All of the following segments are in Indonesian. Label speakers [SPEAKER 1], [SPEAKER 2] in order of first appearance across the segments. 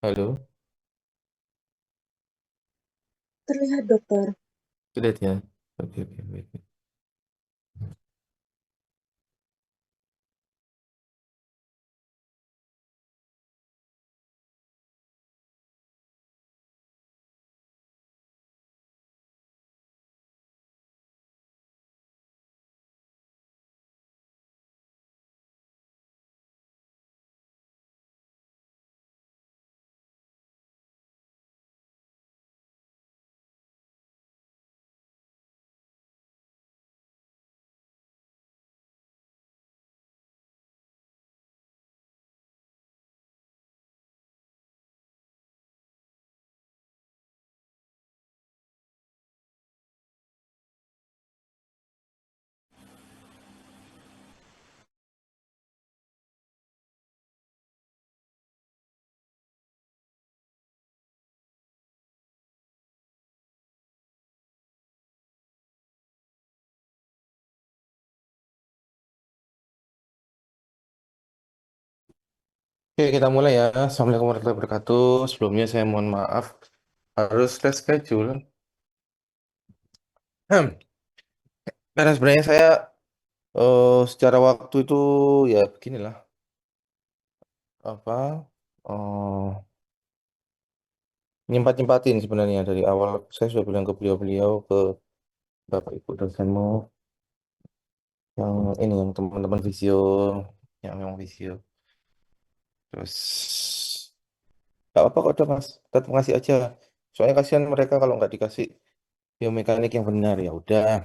[SPEAKER 1] Halo,
[SPEAKER 2] Terlihat, dokter.
[SPEAKER 1] sudah ya. Oke, oke, oke. Oke, kita mulai ya. Assalamualaikum warahmatullahi wabarakatuh. Sebelumnya saya mohon maaf harus reschedule. Karena sebenarnya saya secara waktu itu ya beginilah apa nyempat-nyempatin sebenarnya dari awal saya sudah bilang ke beliau-beliau ke Bapak Ibu dosenmu yang ini yang teman-teman visio yang memang visio. Terus gak apa kok udah mas, tetap ngasih aja. Soalnya kasihan mereka kalau nggak dikasih biomekanik yang benar ya udah.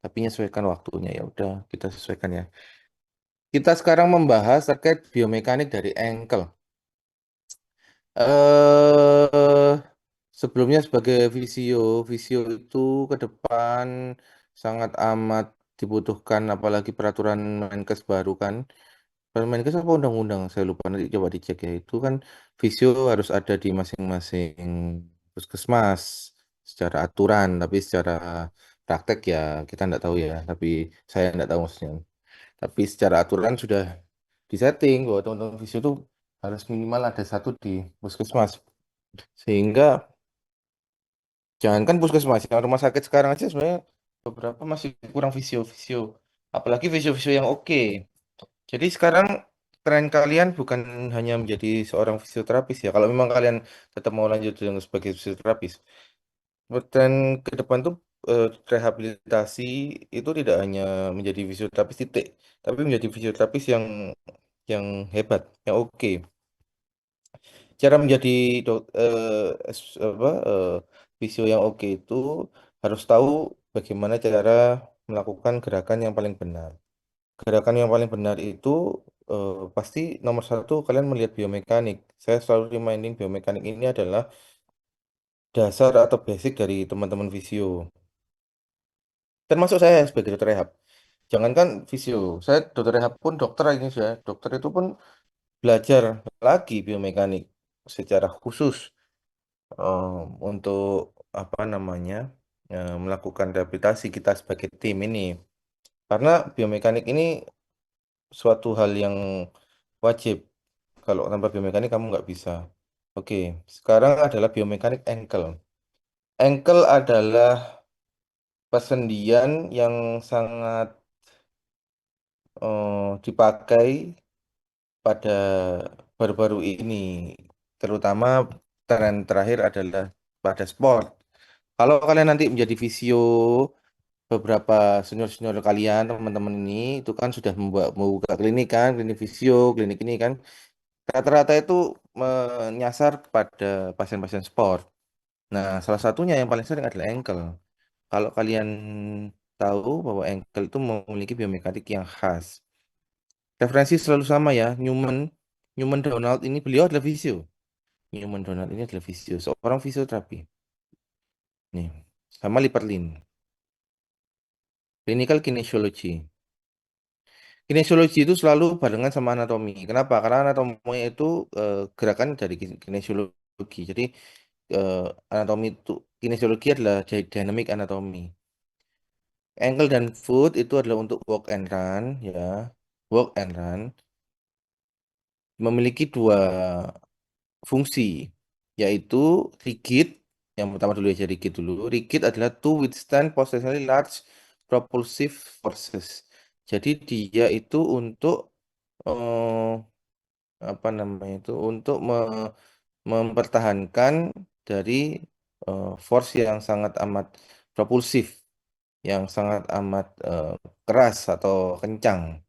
[SPEAKER 1] Tapi menyesuaikan waktunya ya udah kita sesuaikan ya. Kita sekarang membahas terkait biomekanik dari ankle. Eh Sebelumnya sebagai visio, visio itu ke depan sangat amat dibutuhkan apalagi peraturan Menkes baru kan. Permenkes apa undang-undang? Saya lupa nanti coba dicek ya. Itu kan visio harus ada di masing-masing puskesmas secara aturan, tapi secara praktek ya kita nggak tahu ya. Tapi saya nggak tahu maksudnya. Tapi secara aturan sudah disetting bahwa teman-teman visio itu harus minimal ada satu di puskesmas. Sehingga jangankan puskesmas, yang rumah sakit sekarang aja sebenarnya beberapa masih kurang visio-visio. Apalagi visio-visio yang oke. Jadi sekarang tren kalian bukan hanya menjadi seorang fisioterapis ya. Kalau memang kalian tetap mau lanjut dengan sebagai fisioterapis, tren ke depan tuh rehabilitasi itu tidak hanya menjadi fisioterapis titik, tapi menjadi fisioterapis yang hebat, yang oke. Cara menjadi fisio yang oke itu harus tahu bagaimana cara melakukan gerakan yang paling benar. Gerakan yang paling benar itu pasti nomor satu kalian melihat biomekanik. Saya selalu reminding biomekanik ini adalah dasar atau basic dari teman-teman visio. Termasuk saya sebagai dokter rehab. Jangankan visio, saya dokter rehab pun dokter ini saya. Dokter itu pun belajar lagi biomekanik secara khusus untuk apa namanya melakukan rehabilitasi kita sebagai tim ini. Karena biomekanik ini suatu hal yang wajib. Kalau tanpa biomekanik kamu nggak bisa. Oke, sekarang adalah biomekanik ankle. Ankle adalah persendian yang sangat dipakai pada baru-baru ini. Terutama tren terakhir adalah pada sport. Kalau kalian nanti menjadi visio, beberapa senior-senior kalian, teman-teman ini, itu kan sudah membuka klinik kan, klinik visio, klinik ini kan. Rata-rata itu menyasar pada pasien-pasien sport. Nah, salah satunya yang paling sering adalah ankle. Kalau kalian tahu bahwa ankle itu memiliki biomekanik yang khas. Referensi selalu sama ya, Newman Donald ini beliau adalah visio. Newman Donald ini adalah visio, seorang fisioterapi. Nih, sama Liperlin, clinical kinesiology. Kinesiologi itu selalu barengan sama anatomi. Kenapa? Karena anatomi itu gerakan dari kinesiologi. Jadi eh, anatomi itu kinesiologi adalah dynamic anatomi. Ankle dan foot itu adalah untuk walk and run ya. Walk and run memiliki dua fungsi, yaitu rigid. Yang pertama dulu aja rigid dulu. Rigid adalah to withstand potentially large propulsive forces. Jadi dia itu untuk eh, apa namanya itu untuk mempertahankan dari force yang sangat amat propulsif, yang sangat amat keras atau kencang.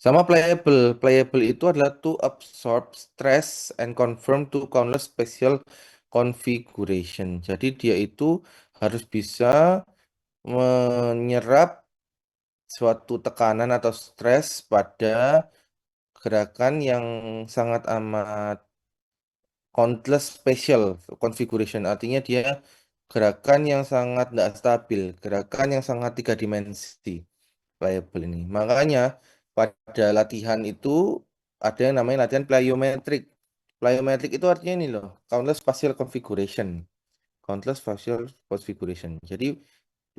[SPEAKER 1] Sama pliable. Pliable itu adalah to absorb stress and conform to countless special configuration. Jadi dia itu harus bisa menyerap suatu tekanan atau stres pada gerakan yang sangat amat countless special configuration. Artinya dia gerakan yang sangat tidak stabil, gerakan yang sangat tiga dimensi. Playable ini. Makanya pada latihan itu ada yang namanya latihan plyometric. Plyometric itu artinya ini loh, countless spatial configuration. Countless spatial configuration. Jadi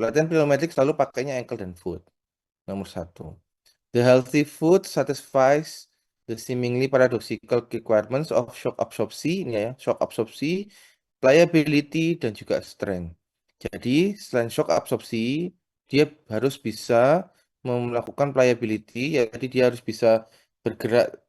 [SPEAKER 1] latihan plyometric selalu pakainya ankle dan foot. Nomor satu. The healthy foot satisfies the seemingly paradoxical requirements of shock absorption, ini ya, shock absorption, pliability, dan juga strength. Jadi, selain shock absorpsi, dia harus bisa melakukan pliability, jadi dia harus bisa bergerak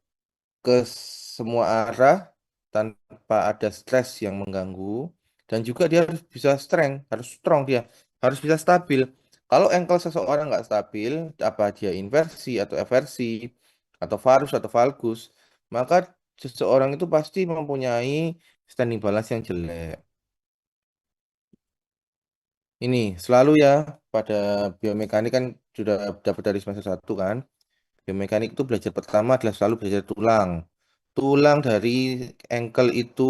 [SPEAKER 1] ke semua arah tanpa ada stres yang mengganggu. Dan juga dia harus bisa strength, harus strong dia, harus bisa stabil. Kalau ankle seseorang nggak stabil, apa dia inversi atau eversi, atau varus atau valgus, maka seseorang itu pasti mempunyai standing balance yang jelek. Ini selalu ya pada biomekanik kan sudah dapat dari semester satu kan. Biomekanik itu belajar pertama adalah selalu belajar tulang. Tulang dari ankle itu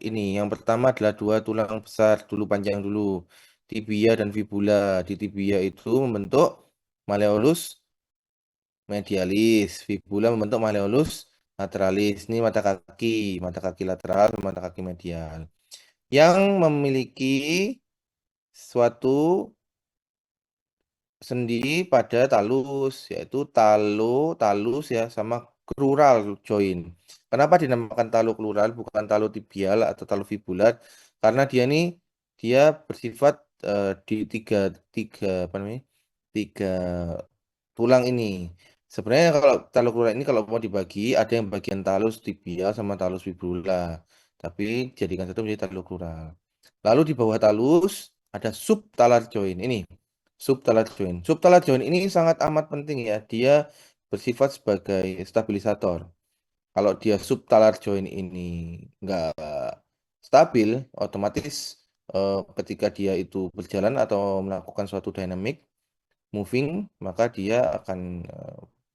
[SPEAKER 1] ini yang pertama adalah dua tulang besar dulu panjang dulu. Tibia dan fibula. Di tibia itu membentuk malleolus medialis. Fibula membentuk malleolus lateralis. Ini mata kaki lateral, mata kaki medial. Yang memiliki suatu sendi pada talus, yaitu talus ya sama crural joint. Kenapa dinamakan talocrural bukan talotibial atau talofibular? Karena dia bersifat di tiga tiga apa namanya tiga tulang ini. Sebenarnya kalau talocrural ini kalau mau dibagi ada yang bagian talus tibial sama talus fibula, tapi jadikan satu menjadi talocrural. Lalu di bawah talus ada subtalar joint ini. Subtalar joint. Subtalar joint ini sangat amat penting ya. Dia bersifat sebagai stabilisator. Kalau dia subtalar joint ini nggak stabil, otomatis ketika dia itu berjalan atau melakukan suatu dynamic moving, maka dia akan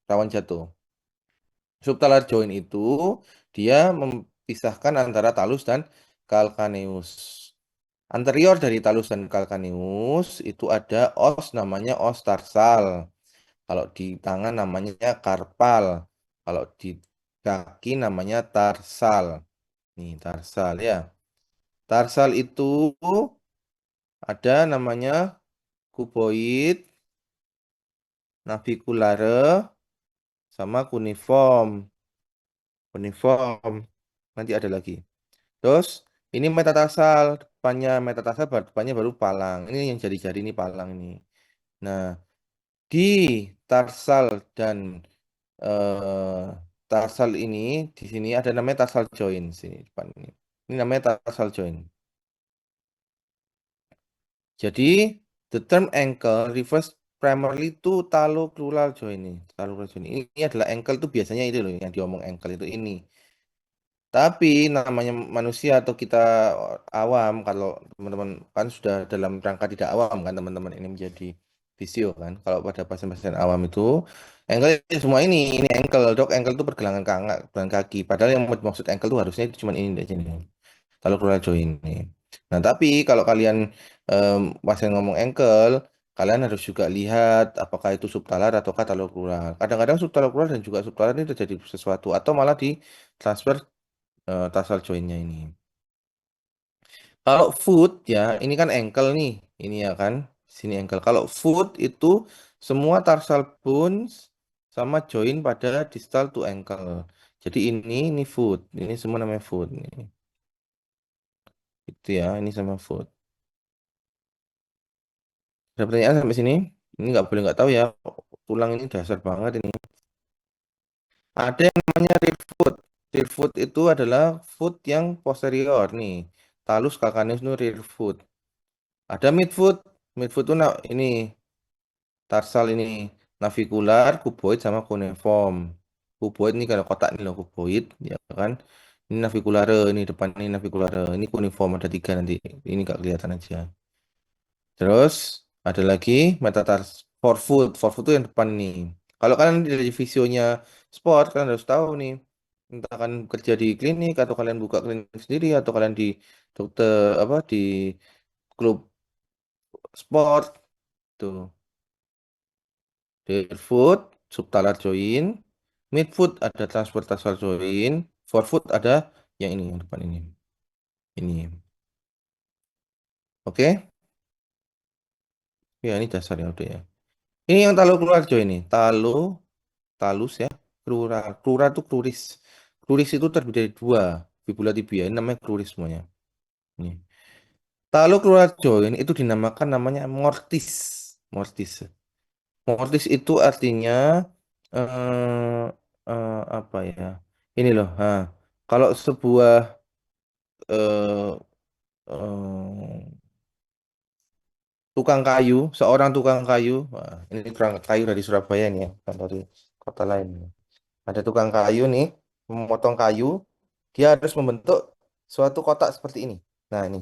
[SPEAKER 1] rawan jatuh. Subtalar joint itu dia memisahkan antara talus dan calcaneus. Anterior dari talus dan calcaneus itu ada os namanya os tarsal. Kalau di tangan namanya karpal. Kalau di kaki namanya tarsal. Nih, tarsal ya. Tarsal itu ada namanya kuboid, naviculare, sama cuneiform. Cuneiform. Nanti ada lagi. Terus ini metatarsal. Metatarsal, depannya baru palang. Ini yang jari-jari ini palang ini. Nah, di tarsal dan eh, tarsal ini di sini ada namanya tarsal joint sini depan ini. Ini namanya tarsal joint. Jadi the term ankle refers primarily to talocrural joint ini. Talocrural joint ini adalah ankle itu biasanya itu loh yang diomong ankle itu ini. Tapi namanya manusia atau kita awam, kalau teman-teman kan sudah dalam rangka tidak awam kan teman-teman ini menjadi visio kan. Kalau pada pasien-pasien awam itu ankle ya semua ini ankle dok, ankle itu pergelangan kaki. Padahal yang maksud ankle itu harusnya itu cuma ini deh sini. Kalau crural joint ini. Nah tapi kalau kalian pasien ngomong ankle, kalian harus juga lihat apakah itu subtalar atau talocrural. Kadang-kadang subtalocrural dan juga subtalar ini terjadi sesuatu atau malah di transfer tarsal jointnya ini. Kalau foot ya, ini kan ankle nih, ini ya kan, sini ankle. Kalau foot itu semua tarsal bones sama joint pada distal to ankle. Jadi ini food. Ini semua namanya food. Nih. Itu ya, ini sama food. Ada pertanyaan sampai sini? Ini nggak boleh nggak tahu ya. Tulang ini dasar banget ini. Ada yang namanya rear foot. Rear foot itu adalah foot yang posterior nih. Talus calcaneus itu rear foot. Ada midfoot. Midfoot itu ini tarsal ini navicular, cuboid sama cuneiform. Cuboid ini kalau kotak ini loh cuboid, ya kan? Ini naviculare, ini depan ini naviculare, ini cuneiform ada tiga nanti. Ini nggak kelihatan aja. Terus ada lagi metatarsal forefoot. Forefoot itu yang depan ini. Kalau kalian dari visionya sport, kalian harus tahu nih. Entah kalian kerja di klinik atau kalian buka klinik sendiri atau kalian di dokter apa di klub sport tuh. Barefoot, subtalar joint, midfoot ada transverse joint, forefoot ada yang ini yang depan ini. Ini. Oke? Ya, ini dasar ya udah ya. Ini yang talu keluar joint ini. Talus ya. Crural. Crural itu cruris. Cruris itu terdiri dari dua fibula tibia. Ini namanya cruris semuanya. Ini. Talu keluar joint itu dinamakan namanya mortis. Mortis. Mortis itu artinya apa ya? Ini loh. Kalau sebuah eh, eh, tukang kayu, seorang tukang kayu, wah, ini tukang kayu dari Surabaya nih ya, bukan dari kota lain. Ada tukang kayu nih, memotong kayu, dia harus membentuk suatu kotak seperti ini. Nah, ini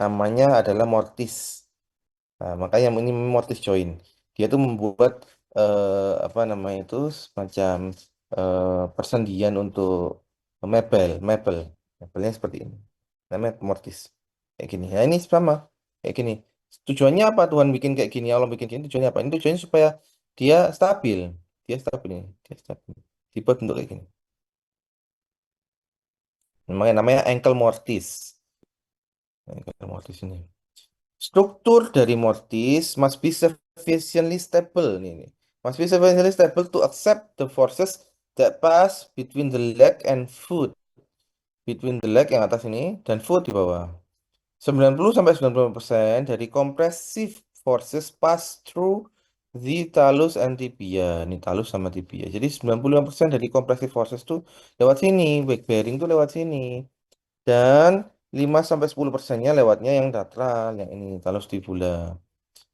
[SPEAKER 1] namanya adalah mortis. Nah, makanya ini mortis joint. Dia tuh membuat apa namanya itu semacam persendian untuk mebel. Mebelnya seperti ini. Namanya mortis. Kayak gini. Nah, ini sama. Kayak gini. Tujuannya apa Tuhan bikin kayak gini? Allah bikin gini tujuannya apa? Ini tujuannya supaya dia stabil. Dia stabil nih. Dia stabil. Dibuat bentuk kayak gini. Namanya ankle mortis. Ankle mortis ini. Struktur dari mortis must be sufficiently stable ini. Must be sufficiently stable to accept the forces that pass between the leg and foot. Between the leg yang atas ini dan foot di bawah. 90 sampai 90% dari compressive forces pass through the talus and tibia. Ini talus sama tibia. Jadi 95% dari compressive forces tuh lewat sini. Weight bearing tuh lewat sini. Dan 5 sampai 10%-nya lewatnya yang datral, yang ini talus tibula.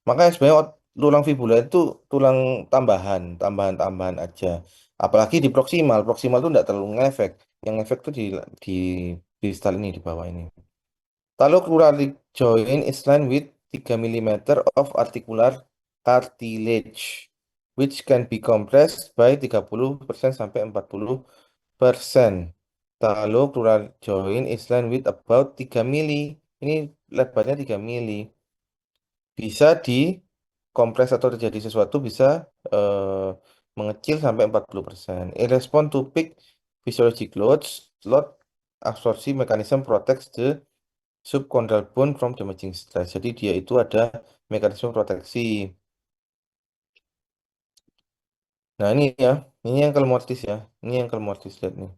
[SPEAKER 1] Makanya sebenarnya tulang fibula itu tulang tambahan aja. Apalagi di proksimal, proksimal itu tidak terlalu ngefek. Yang ngefek tuh di distal ini di bawah ini. Talocruralic joint is lined with 3 mm of articular cartilage, which can be compressed by 30% sampai 40%. Talocrural joint is lined with about 3 mili. Ini lebarnya 3 mili. Bisa dikompres atau terjadi sesuatu bisa eh, mengecil sampai 40%. In response to peak physiologic load absorption mechanism protects the subchondral bone from damaging stress. Jadi dia itu ada mekanisme proteksi. Nah ini ya, ini ankle mortis ya, ini ankle mortis lihat nih.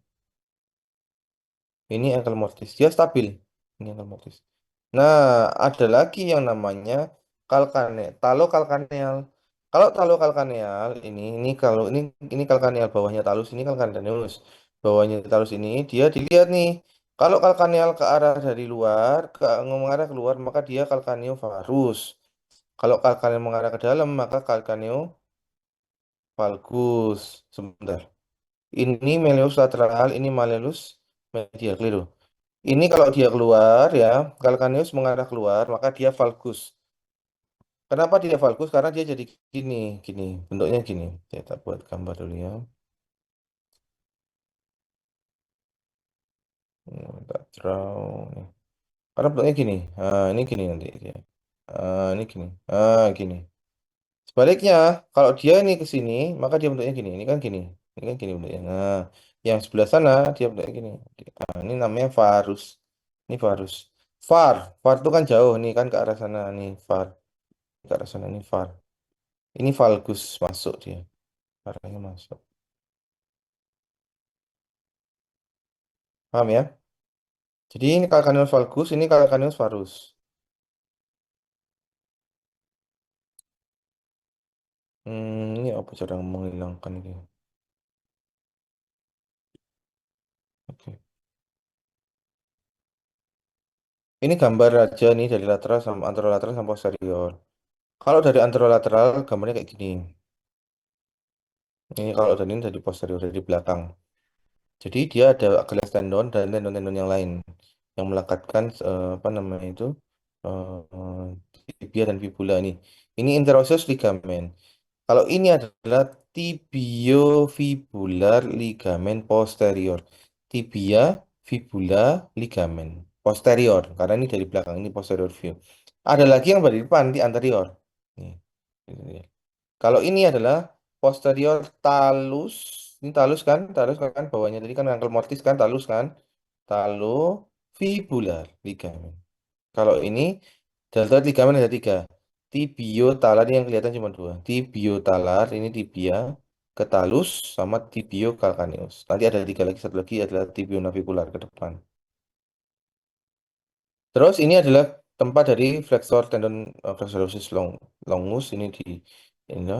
[SPEAKER 1] Ini ankle mortis, dia stabil. Ini ankle mortis. Nah, ada lagi yang namanya talokalkaneal. Kalau talokalkaneal ini kalau ini kalkaneal bawahnya talus, ini kalkaneus. Bawahnya talus ini dia dilihat nih. Kalau kalkaneal ke arah dari luar, mengarah keluar, maka dia kalkaneovarus. Kalau kalkaneo mengarah ke dalam, maka kalkaneo valgus. Sebentar. Ini malleus lateral, ini malleus medial, keliru. Ini kalau dia keluar ya, kalkaneus mengarah keluar, maka dia valgus. Kenapa dia valgus? Karena dia jadi gini, gini, bentuknya gini. Saya tak buat gambar dulu ya. Tak draw. Nih. Karena bentuknya gini. Ini gini nanti dia. Ini gini. Gini. Sebaliknya, kalau dia ini ke sini, maka dia bentuknya gini. Ini kan gini. Ini kan gini bentuknya. Nah, yang sebelah sana dia bentuknya gini. Ini namanya varus. Ini varus. Var itu kan jauh nih kan ke arah sana nih var. Ke arah sana nih var. Ini valgus masuk dia. Arahnya masuk. Paham ya? Jadi ini calcaneus valgus, ini calcaneus varus. Ini apa cara menghilangkan ini? Oke. Ini gambar aja nih dari lateral sama anterolateral sama posterior. Kalau dari anterolateral gambarnya kayak gini. Ini kalau dari ini dari posterior dari belakang. Jadi dia ada gelas tendon dan tendon-tendon yang lain yang melekatkan apa namanya itu eh, tibia dan fibula ini. Ini interosseous ligamen. Kalau ini adalah tibiofibular ligamen posterior. Tibia, fibula, ligamen posterior. Karena ini dari belakang, ini posterior view. Ada lagi yang di depan, di anterior. Nih, ini dia. Kalau ini adalah posterior talus. Ini talus kan? Talus kan bawahnya. Tadi kan ankle mortis kan? Talus kan? Talofibular ligamen. Kalau ini deltoid ligamen ada tiga. Tibiotalar ini yang kelihatan cuma dua. Tibiotalar ini tibia, ketalus sama tibio calcaneus. Nanti ada tiga lagi, satu lagi adalah tibionavicular ke depan. Terus ini adalah tempat dari flexor tendon flexorosis longus ini ini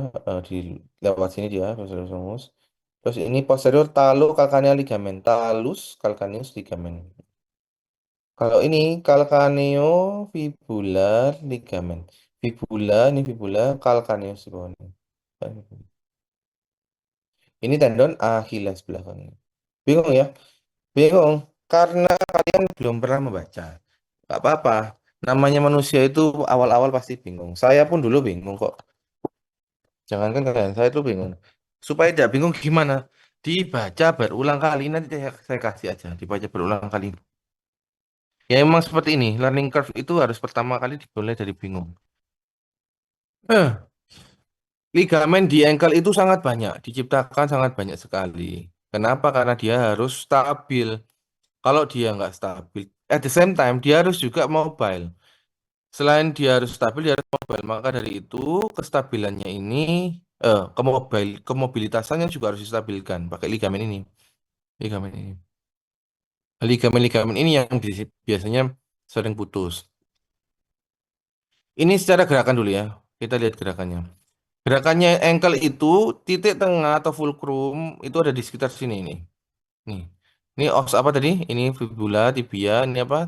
[SPEAKER 1] di lewat sini dia flexorosis longus. Terus ini posterior talo calcaneal ligamen, talus calcaneus ligamen. Kalau ini calcaneo fibular ligamen. Fibula, ini fibula calcaneus di bawah ini. Ini tendon Achilles belakang. Bingung ya? Bingung. Karena kalian belum pernah membaca. Gak apa-apa. Namanya manusia itu awal-awal pasti bingung. Saya pun dulu bingung kok. Jangankan kalian, saya tuh bingung. Supaya tidak bingung gimana? Dibaca berulang kali. Nanti saya kasih aja. Dibaca berulang kali. Ya emang seperti ini. Learning curve itu harus pertama kali dimulai dari bingung. Eh, Ligamen di ankle itu sangat banyak, diciptakan sangat banyak sekali. Kenapa? Karena dia harus stabil. Kalau dia nggak stabil, at the same time dia harus juga mobile. Selain dia harus stabil, dia harus mobile. Maka dari itu kestabilannya ini, kemobilitasannya juga harus distabilkan pakai ligamen ini. Ligamen ini. Ligamen-ligamen ini yang biasanya sering putus. Ini secara gerakan dulu ya. Kita lihat gerakannya. Gerakannya ankle itu titik tengah atau fulcrum itu ada di sekitar sini nih. Nih. Ini os apa tadi? Ini fibula, tibia, ini apa?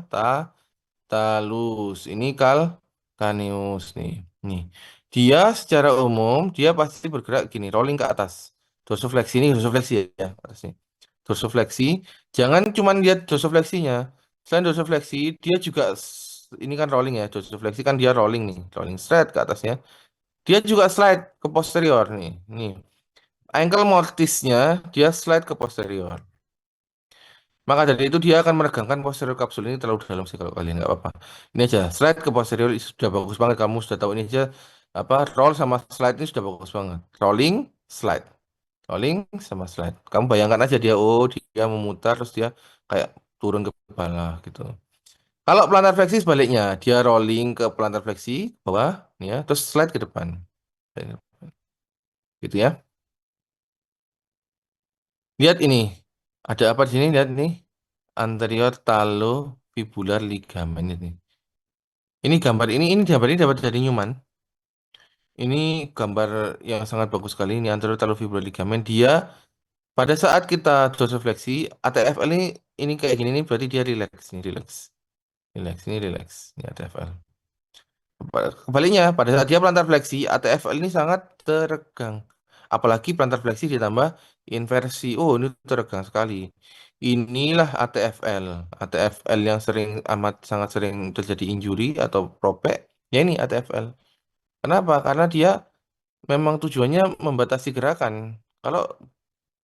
[SPEAKER 1] Talus. Ini calcaneus nih. Nih. Dia secara umum dia pasti bergerak gini, rolling ke atas. Dorsofleksi ini dorsofleksi ya, atas nih. Dorsofleksi. Jangan cuma lihat dorsofleksinya. Selain dorsofleksi, dia juga ini kan rolling ya, dorsofleksi kan dia rolling nih, rolling straight ke atasnya. Dia juga slide ke posterior nih. Nih. Ankle mortisnya dia slide ke posterior. Maka dari itu dia akan meregangkan posterior kapsul ini terlalu dalam sih kalau kalian nggak apa-apa. Ini aja slide ke posterior sudah bagus banget kamu sudah tahu ini aja apa roll sama slide ini sudah bagus banget. Rolling, slide, rolling sama slide. Kamu bayangkan aja dia dia memutar terus dia kayak turun ke bawah gitu. Kalau plantar fleksi sebaliknya dia rolling ke plantar fleksi bawah nih ya terus slide ke depan. Gitu ya. Lihat ini. Ada apa di sini? Lihat nih. Anterior talofibular ligamen ini. Ini gambar ini dapat dari Newman. Ini gambar yang sangat bagus sekali. Ini anterior talofibular ligamen. Dia pada saat kita dorsifleksi, ATFL ini kayak gini nih berarti dia relax nih, relax. Relax, ini relax. Ini ATFL. Kebaliknya, pada saat dia plantar fleksi, ATFL ini sangat teregang. Apalagi plantar fleksi ditambah inversi. Oh, ini teregang sekali. Inilah ATFL. ATFL yang sangat sering terjadi injury atau propek. Ya ini ATFL. Kenapa? Karena dia memang tujuannya membatasi gerakan. Kalau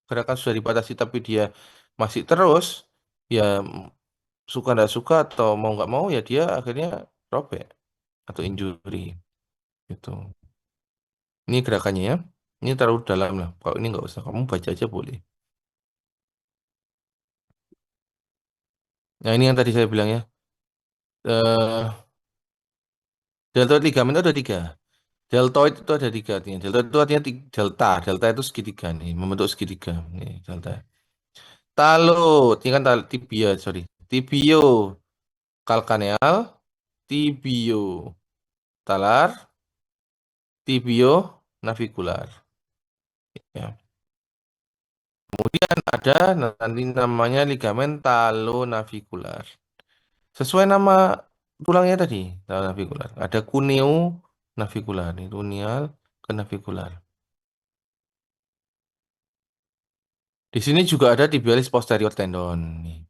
[SPEAKER 1] gerakan sudah dibatasi tapi dia masih terus, ya suka nggak suka atau mau nggak mau ya dia akhirnya robek atau injury. Gitu. Ini gerakannya ya. Ini terlalu dalam lah. Kalau ini nggak usah, kamu baca aja boleh. Nah ini yang tadi saya bilang ya. Eh deltoid ligamen itu ada tiga. Deltoid itu ada tiga artinya. Deltoid itu artinya delta. Delta itu segitiga nih, membentuk segitiga. Nih delta. Talo, ini kan tibia, sorry. Tibio calcaneal, tibio talar, tibio navicular. Ya. Kemudian ada nanti namanya ligamen talonavikular. Sesuai nama tulangnya tadi, talonavikular. Ada cuneo navicular, ini tunial ke navicular. Di sini juga ada tibialis posterior tendon. Nih,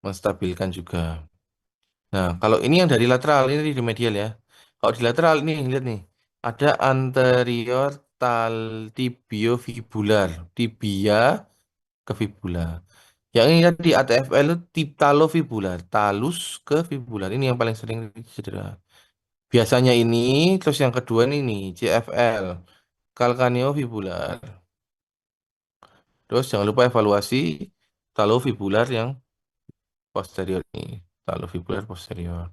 [SPEAKER 1] menstabilkan juga. Nah, kalau ini yang dari lateral, ini di medial ya. Kalau di lateral ini, lihat nih. Ada anterior tibiofibular. Tibia ke fibula. Yang ini tadi ATFL itu talofibular. Talus ke fibular. Ini yang paling sering cedera. Biasanya ini, terus yang kedua ini nih, CFL. Calcaneofibular. Terus jangan lupa evaluasi talofibular yang posterior ini. Talofibular posterior.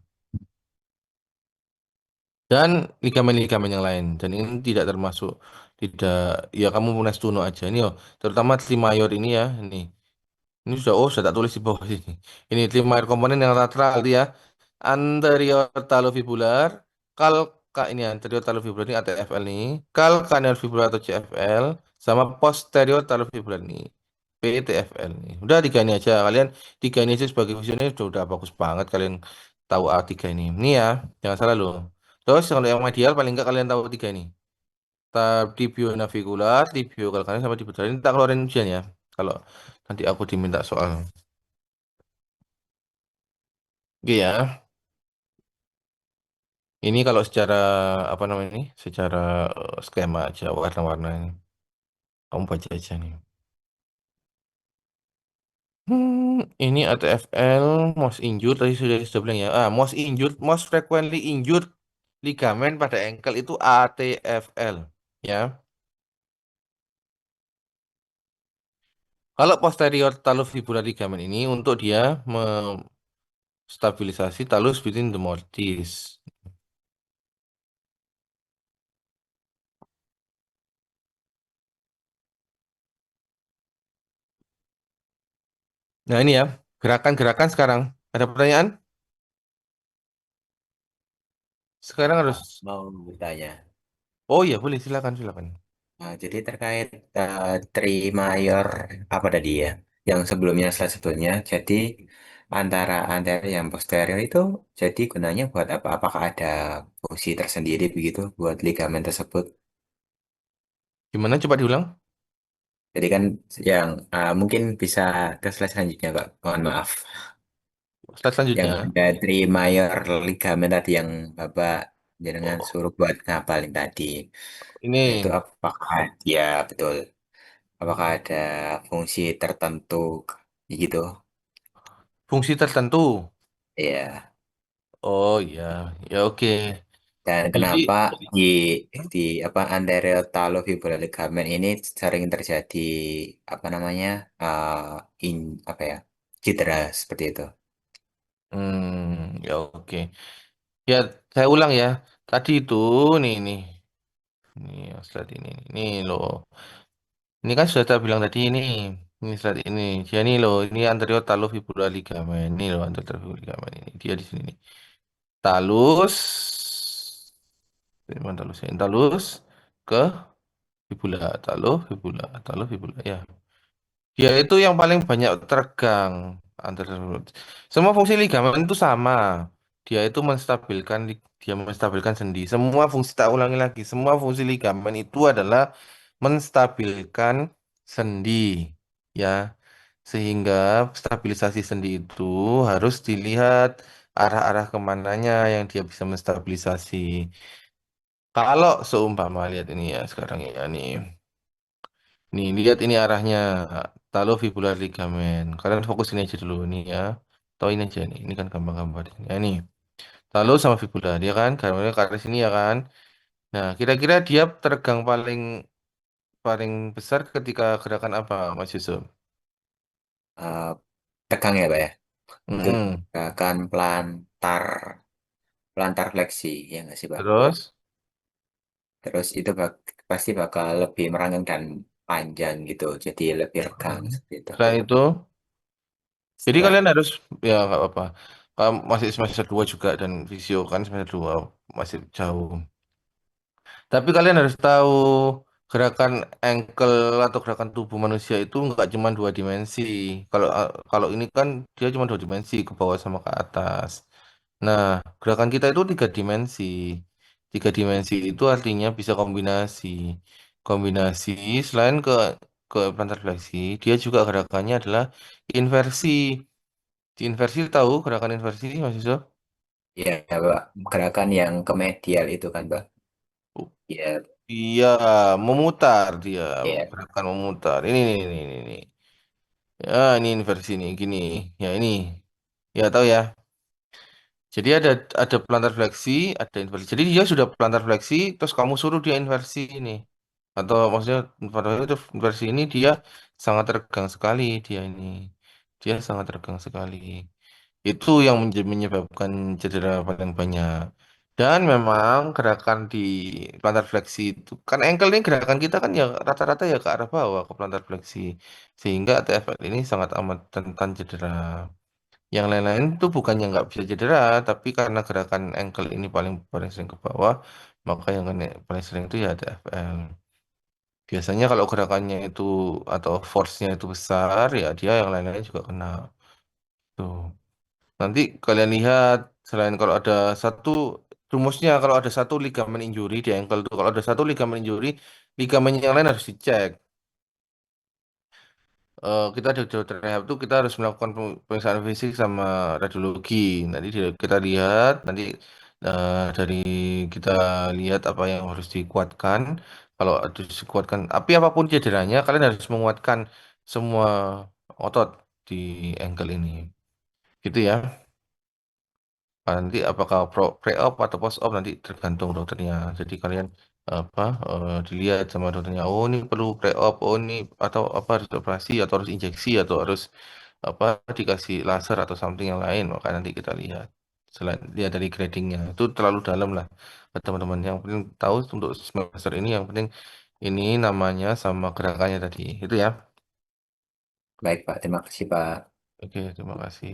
[SPEAKER 1] Dan ligamen-ligamen yang lain. Dan ini tidak termasuk, tidak, ya kamu Munes Tuno aja. Ini oh, terutama trimayor ini ya. Ini sudah, oh sudah tak tulis di bawah sini. Ini trimayor komponen yang lateral dia. Anterior talofibular. Ini anterior talofibular ini ATFL nih. Calcaneal fibular atau CFL. Sama posterior talofibular nih. PTFL nih. Udah tiga ini aja. Kalian tiga ini aja sebagai visioner udah bagus banget. Kalian tahu A3 ini. Ini ya, jangan salah loh. Terus kalau yang medial paling enggak kalian tahu tiga ini. Tibio navicular, tibio calcaneus sama tibio talar. Ini tak keluarin ujian ya. Kalau nanti aku diminta soal. Oke ya. Ini kalau secara apa namanya ini? Secara skema aja warna-warna ini. Kamu baca aja nih. Ini ATFL, most injured tadi sudah bilang ya. Most injured, most frequently injured ligamen pada ankle itu ATFL, ya. Kalau posterior talofibular ligamen ini untuk dia menstabilisasi talus within the mortis. Nah ini ya, gerakan-gerakan sekarang. Ada pertanyaan? Sekarang harus.
[SPEAKER 3] Mau bertanya.
[SPEAKER 1] Oh iya boleh silakan silakan.
[SPEAKER 3] Nah, jadi terkait Trimayor apa tadi ya? Yang sebelumnya slide sebelumnya. Jadi antara anterior yang posterior itu jadi gunanya buat apa? Apakah ada fungsi tersendiri begitu buat ligamen tersebut?
[SPEAKER 1] Gimana coba diulang?
[SPEAKER 3] Jadi kan yang mungkin bisa ke slide selanjutnya, Pak. Mohon maaf.
[SPEAKER 1] Slide
[SPEAKER 3] Yang
[SPEAKER 1] selanjutnya.
[SPEAKER 3] ada Trimayor ligamen tadi yang Bapak jangan
[SPEAKER 1] Oh,
[SPEAKER 3] suruh buat ngapalin tadi. Nah, itu
[SPEAKER 1] ini
[SPEAKER 3] apakah ya betul? Apakah ada fungsi tertentu gitu?
[SPEAKER 1] fungsi tertentu.
[SPEAKER 3] Ya.
[SPEAKER 1] Oh iya, ya oke.
[SPEAKER 3] Dan
[SPEAKER 1] Jadi
[SPEAKER 3] kenapa di di apa anterior ligamen ini sering terjadi apa namanya in apa ya cedera seperti itu?
[SPEAKER 1] ya oke. Ya saya ulang ya. Tadi itu nih slide ini loh. Ini kan sudah saya bilang tadi ini slide ini. Dia ini loh, ini anterior talofibular ligamen. Ini loh anterior talofibular ligamen ini. Dia di sini nih. Talus, ini mana talusnya? Talus ke fibula, talus, fibula. Ya. Dia itu yang paling banyak teregang antar semua fungsi ligamen itu sama. Dia menstabilkan sendi. Semua fungsi tak ulangi lagi, semua fungsi ligamen itu adalah menstabilkan sendi, ya. Sehingga stabilisasi sendi itu harus dilihat arah-arah kemananya yang dia bisa menstabilisasi. Kalau seumpama lihat ini ya sekarang ya nih. Nih, lihat ini arahnya talofibular ligamen. Kalian fokus ini aja dulu nih ya. Tahu ini aja nih. Ini kan gambar-gambar. Ya nih, talo sama fibula dia kan gambarnya ke arah sini ya kan. Nah, kira-kira dia teregang paling paling besar ketika gerakan apa, Mas Yusuf?
[SPEAKER 3] Eh, Tegang ya Pak ya? Itu
[SPEAKER 1] Mm-mm.
[SPEAKER 3] gerakan pelantar fleksi ya nggak sih Pak?
[SPEAKER 1] Terus,
[SPEAKER 3] Terus itu pasti bakal lebih merangkak dan panjang gitu, jadi lebih regang
[SPEAKER 1] Hmm.
[SPEAKER 3] seperti itu.
[SPEAKER 1] Selain itu, jadi
[SPEAKER 3] Setelah
[SPEAKER 1] kalian harus ya nggak apa-apa. Kamu masih semester 2 juga dan visio kan semester 2 masih jauh. Tapi kalian harus tahu gerakan ankle atau gerakan tubuh manusia itu nggak cuma dua dimensi. Kalau ini kan dia cuma dua dimensi ke bawah sama ke atas. Nah, gerakan kita itu tiga dimensi. Tiga dimensi itu artinya bisa kombinasi. Kombinasi selain ke plantar fleksi, dia juga gerakannya adalah inversi. Di inversi tahu gerakan inversi, Mas Yusuf?
[SPEAKER 3] ya, Pak, gerakan yang ke medial itu kan, Pak. Ya,
[SPEAKER 1] Iya, memutar dia,
[SPEAKER 3] ya,
[SPEAKER 1] gerakan memutar. Ini. Ya, ini inversi nih, gini. Ya ini, ya tahu ya. Jadi ada plantar fleksi, ada inversi. Jadi dia sudah plantar fleksi, terus kamu suruh dia inversi ini. Atau maksudnya pada itu inversi ini dia sangat tegang sekali dia ini. Dia sangat tegang sekali. Itu yang menyebabkan cedera paling banyak. Dan memang gerakan di plantar fleksi itu kan ankle ini gerakan kita kan ya rata-rata ya ke arah bawah ke plantar fleksi. Sehingga TFL ini sangat amat rentan cedera. Yang lain-lain itu bukannya nggak bisa cedera, tapi karena gerakan ankle ini paling paling sering ke bawah, maka yang kena paling sering itu ya TFL. Biasanya kalau gerakannya itu atau force-nya itu besar, ya dia yang lain-lain juga kena. Tuh. Nanti kalian lihat selain kalau ada satu rumusnya kalau ada satu ligamen injury di ankle tuh kalau ada satu ligamen injury, ligamen yang lain harus dicek. Kita di dokter rehab tuh kita harus melakukan pemeriksaan fisik sama radiologi. Nanti kita lihat nanti dari kita lihat apa yang harus dikuatkan. Kalau harus dikuatkan, tapi apapun cederanya, kalian harus menguatkan semua otot di ankle ini. Gitu ya. Nanti apakah pre-op atau post-op nanti tergantung dokternya. Jadi kalian apa dilihat sama dokternya. Oh ini perlu pre-op. Oh ini atau apa harus operasi atau harus injeksi atau harus apa dikasih laser atau something yang lain. Maka nanti kita lihat. Selain lihat dari gradingnya itu terlalu dalam lah buat teman-teman yang penting tahu untuk semester ini yang penting ini namanya sama gerakannya tadi itu ya.
[SPEAKER 3] baik, Pak. Terima kasih, Pak.
[SPEAKER 1] Oke, terima kasih.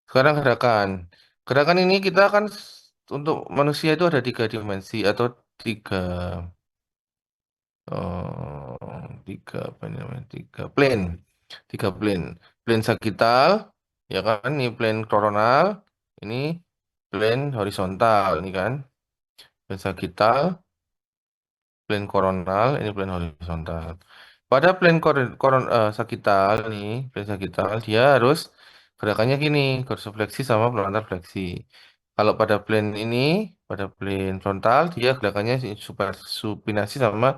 [SPEAKER 1] Sekarang gerakan. Gerakan ini kita kan untuk manusia itu ada tiga dimensi atau tiga tiga apa ini namanya? Tiga plane. Tiga plane. Plane sagital, ya kan? Ini plane koronal, ini plane horizontal, ini kan? Plane sagital, plane koronal, ini plane horizontal. Pada plane sagital nih, plane sagital dia harus gerakannya gini, dorsifleksi sama plantar fleksi. Kalau pada plane ini, pada plane frontal dia gerakannya supinasi sama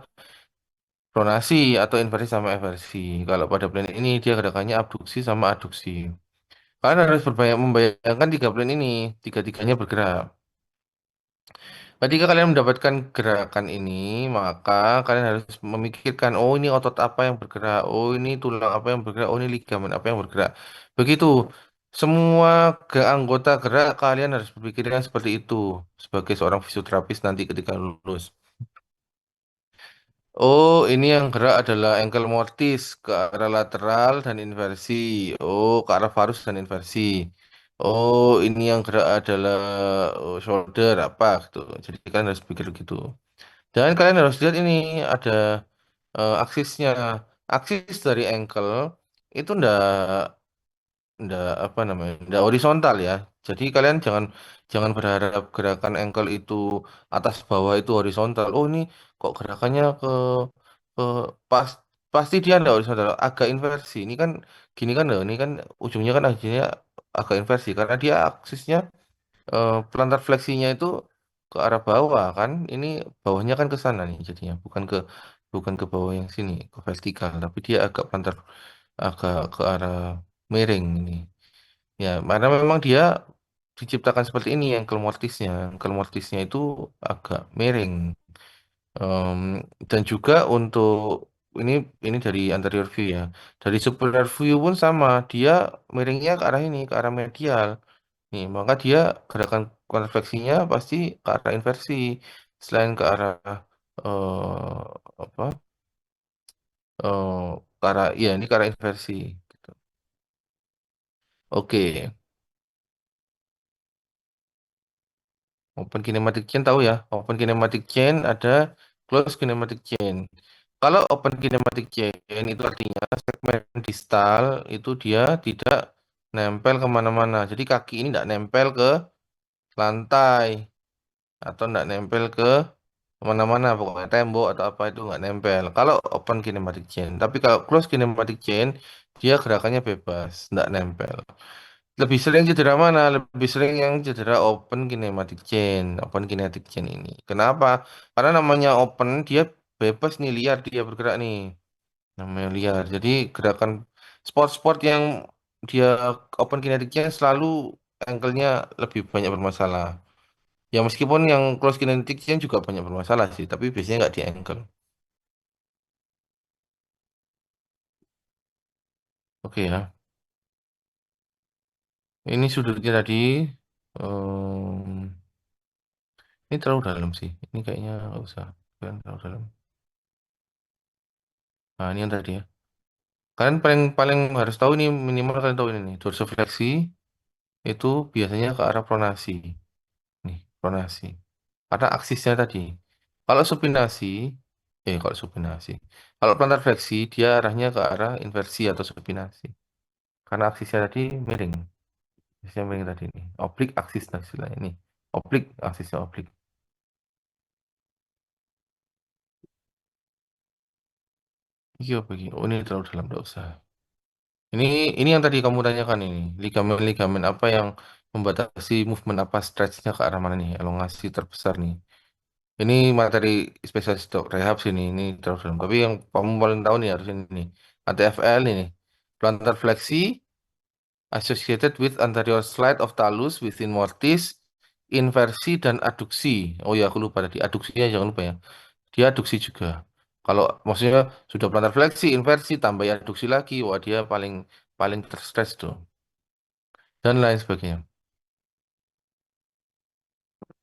[SPEAKER 1] pronasi atau inversi sama eversi. Kalau pada plane ini dia gerakannya abduksi sama aduksi. Kalian harus membayangkan tiga plane ini, tiga-tiganya bergerak. Ketika kalian mendapatkan gerakan ini, maka kalian harus memikirkan, oh ini otot apa yang bergerak, oh ini tulang apa yang bergerak, oh ini ligamen apa yang bergerak. Begitu, semua anggota gerak kalian harus berpikirnya seperti itu sebagai seorang fisioterapis nanti ketika lulus. Oh, ini yang gerak adalah ankle mortis ke arah lateral dan inversi. Oh, ke arah varus dan inversi. Oh, ini yang gerak adalah shoulder apa gitu. Jadi kalian harus pikir gitu. Dan kalian harus lihat ini ada aksisnya. Aksis dari ankle itu ndak apa namanya, ndak horizontal ya. Jadi kalian jangan jangan berharap gerakan ankle itu atas bawah itu horizontal. Oh ini kok gerakannya ke pas pasti dia ndak horizontal, agak inversi. Ini kan gini kan loh, ini kan ujungnya kan akhirnya agak inversi karena dia aksisnya plantar fleksinya itu ke arah bawah kan. Ini bawahnya kan ke sana nih jadinya, bukan ke bawah yang sini, ke vertikal, tapi dia agak ke arah miring ini. Ya, karena memang dia diciptakan seperti ini ankle mortisnya. Ankle mortisnya itu agak miring. Em, dan juga untuk ini ini dari anterior view ya. Dari superior view pun sama, dia miringnya ke arah ini, ke arah medial. Nih, maka dia gerakan konveksinya pasti ke arah inversi. Selain ke arah apa? Oh, ke arah, iya ini ke arah inversi. Gitu. Oke, open kinematic chain tahu ya? Open kinematic chain ada closed kinematic chain. Kalau open kinematic chain itu artinya segmen distal itu dia tidak nempel kemana-mana. Jadi kaki ini tidak nempel ke lantai atau tidak nempel ke kemana-mana, pokoknya tembok atau apa itu nggak nempel. Kalau open kinematic chain, tapi kalau closed kinematic chain dia gerakannya bebas, nggak nempel. Lebih sering cedera mana? Lebih sering yang cedera open kinematic chain, open kinetic chain ini. Kenapa? Karena namanya open dia bebas nih, liar dia bergerak nih. Namanya liar. Jadi gerakan sport-sport yang dia open kinetic chain selalu angle-nya lebih banyak bermasalah. Ya meskipun yang close kinetic chain juga banyak bermasalah sih, tapi biasanya nggak di ankle. Oke ya. Ini sudutnya tadi. em, ini terlalu dalam sih. Ini kayaknya nggak usah. Kan terlalu dalam. Nah, ini yang tadi ya. Kalian paling paling harus tahu nih, minimal kalian tahu ini nih. Dorsifleksi itu biasanya ke arah pronasi. Nih, pronasi. Karena aksisnya tadi. Kalau supinasi, kalau supinasi. Kalau plantar fleksi, dia arahnya ke arah inversi atau supinasi. Karena aksisnya tadi miring. Aksisnya miring tadi nih. Oblik aksis nah istilahnya ini. Oblik, aksisnya oblik. Iya, begini. Oh, ini terlalu dalam, tidak usah. Ini ini yang tadi kamu tanyakan ini, ligamen-ligamen apa yang membatasi movement apa stretchnya ke arah mana nih, elongasi terbesar nih. Ini materi spesialis dok rehab sini, ini terus dalam. Tapi yang kamu paling tahu nih harus ini nih, ATFL ini, plantar flexi associated with anterior slide of talus within mortis, inversi dan aduksi. Oh ya, aku lupa tadi aduksinya jangan lupa ya. Dia aduksi juga. Kalau maksudnya sudah plantar fleksi, inversi, tambah aduksi lagi, wah dia paling paling terstress tuh. Dan lain sebagainya.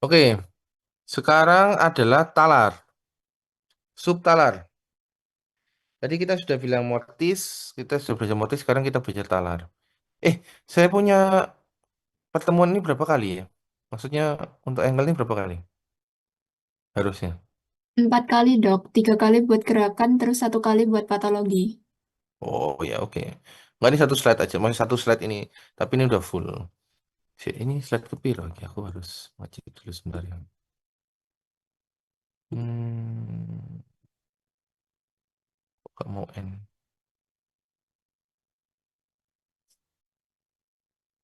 [SPEAKER 1] Oke, sekarang adalah talar, subtalar. Tadi kita sudah bilang mortis, kita sudah belajar mortis, sekarang kita belajar talar. Eh, saya punya pertemuan ini berapa kali ya? Maksudnya untuk angle ini berapa kali? Harusnya.
[SPEAKER 2] 4 kali, Dok. 3 kali buat gerakan, terus 1 kali buat patologi.
[SPEAKER 1] Oh ya, oke. Nggak, ini satu slide aja, masih satu slide ini. Tapi ini udah full. Shit, ini slide kepiro? Oke, aku harus ngecek dulu sebentar ya. Hmm, kok mau N?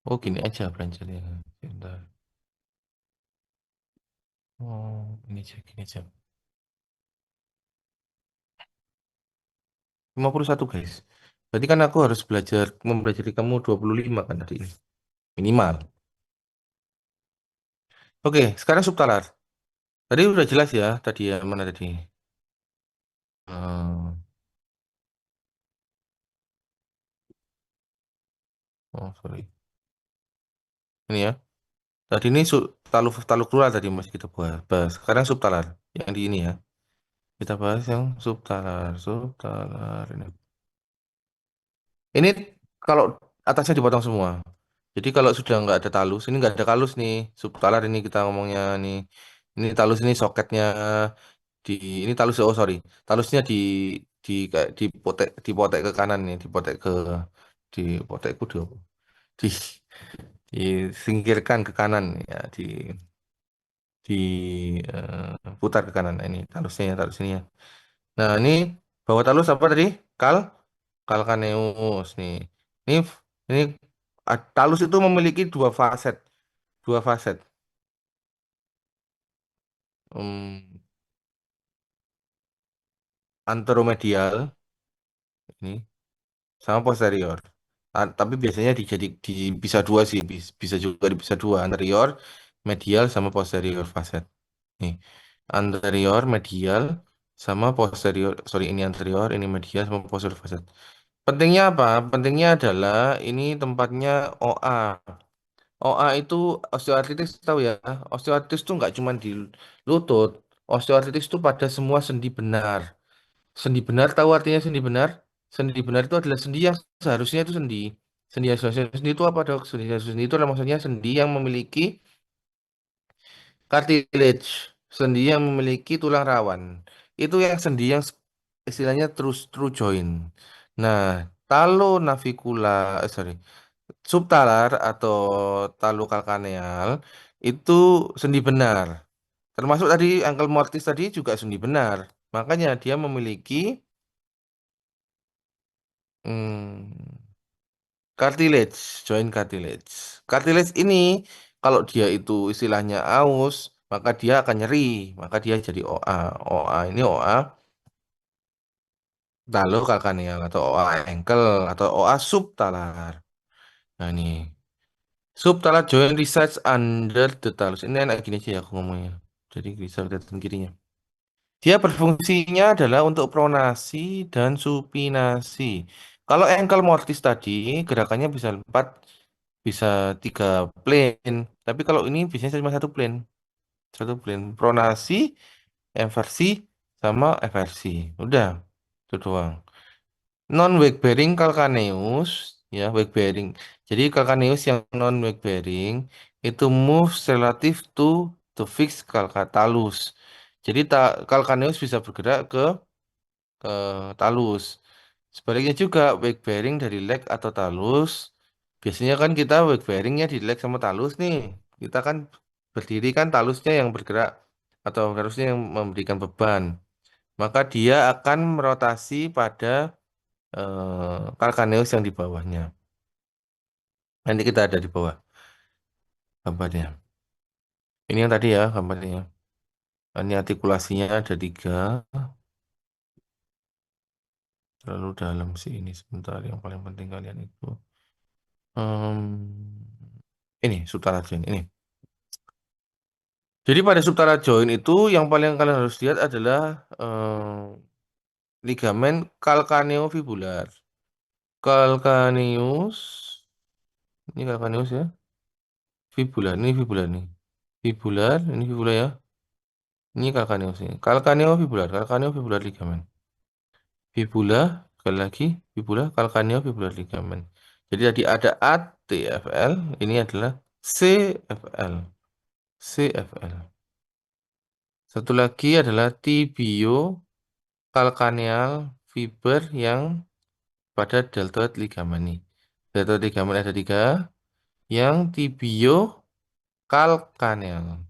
[SPEAKER 1] Oh, gini aja belanjanya. Bentar. Oh, ini aja, gini aja. 51 guys. Berarti kan aku harus belajar, mempelajari kamu 25 kan tadi ini. Minimal. Oke, sekarang subtalar. Tadi udah jelas ya, tadi ya, mana tadi? Hmm, oh, sorry. Ini ya. Tadi ini taluk plural tadi masih kita bahas. Sekarang subtalar. Yang di ini ya. Kita bahas yang subtalar. Subtalar ini. Ini kalau atasnya dipotong semua. Jadi kalau sudah nggak ada talus, ini nggak ada kalus nih, subtalar ini kita ngomongnya nih. Ini talus ini soketnya di ini talus oh sorry, talusnya kayak dipotek ke kanan nih, dipotek kudu di disingkirkan ke kanan ya, di putar ke kanan. Nah, ini talusnya ya, talus ini ya. Nah, ini bawah talus apa tadi? Kal Calcaneus nih. Ini ini talus itu memiliki dua faset. Hmm, anteromedial ini sama posterior. Tapi biasanya bisa dua sih, bisa juga bisa dua, anterior, medial sama posterior faset. Nih, anterior, medial sama posterior. Sorry, ini anterior, ini medial sama posterior faset. Pentingnya apa? Pentingnya adalah ini tempatnya OA. OA itu osteoartritis tahu ya. Osteoartritis itu nggak cuma di lutut. Osteoartritis itu pada semua sendi benar. Sendi benar tahu artinya sendi benar? Sendi benar itu adalah sendi yang seharusnya itu sendi. Sendi yang seharusnya sendi itu apa dok? Sendi yang sendi itu adalah maksudnya sendi yang memiliki cartilage, sendi yang memiliki tulang rawan. Itu yang sendi yang istilahnya true joint. Nah, talonavicula, sorry, subtalar atau talokalkaneal itu sendi benar. Termasuk tadi ankle mortis tadi juga sendi benar. Makanya dia memiliki hmm, cartilage, joint cartilage. Cartilage ini kalau dia itu istilahnya aus, maka dia akan nyeri, maka dia jadi OA. OA ini OA talokalkaneal atau OA ankle atau OA subtalar. Nah ini subtalar joint resides under the talus. Ini enak gini sih aku ngomongnya. Jadi bisa kelihatan kirinya. Dia berfungsinya adalah untuk pronasi dan supinasi. Kalau ankle mortis tadi gerakannya bisa 4, bisa 3 plane. Tapi kalau ini biasanya cuma satu plane. Satu plane. Pronasi, eversi, sama eversi. Udah, itu doang. Non weight bearing calcaneus, ya weight bearing. Jadi calcaneus yang non weight bearing itu moves relative to the fixed calcatalus. Jadi calcaneus bisa bergerak ke talus. Sebaliknya juga weight bearing dari leg atau talus. Biasanya kan kita weight bearingnya di leg sama talus nih. Kita kan berdiri kan talusnya yang bergerak atau harusnya yang memberikan beban. Maka dia akan merotasi pada Kalkaneus yang di bawahnya. Nanti kita ada di bawah gambarnya. Ini yang tadi ya gambarnya. Ini artikulasinya ada 3. Terlalu dalam sih ini sebentar. Yang paling penting kalian itu. Ini subtalar joint ini. Jadi pada subtalar joint itu yang paling kalian harus lihat adalah ligamen calcaneofibular. Calcaneus, ini calcaneus ya. Fibula nih. Fibular, ini fibula ya. Ini calcaneus ini. Calcaneofibular ligamen. Fibula, sekali lagi, fibula, calcaneofibular ligamen. Jadi tadi ada ATFL, ini adalah CFL. CFL. Satu lagi adalah tibio calcaneal fiber yang pada deltoid ligamen ini. Deltoid ligamen ada 3, yang tibio calcaneal.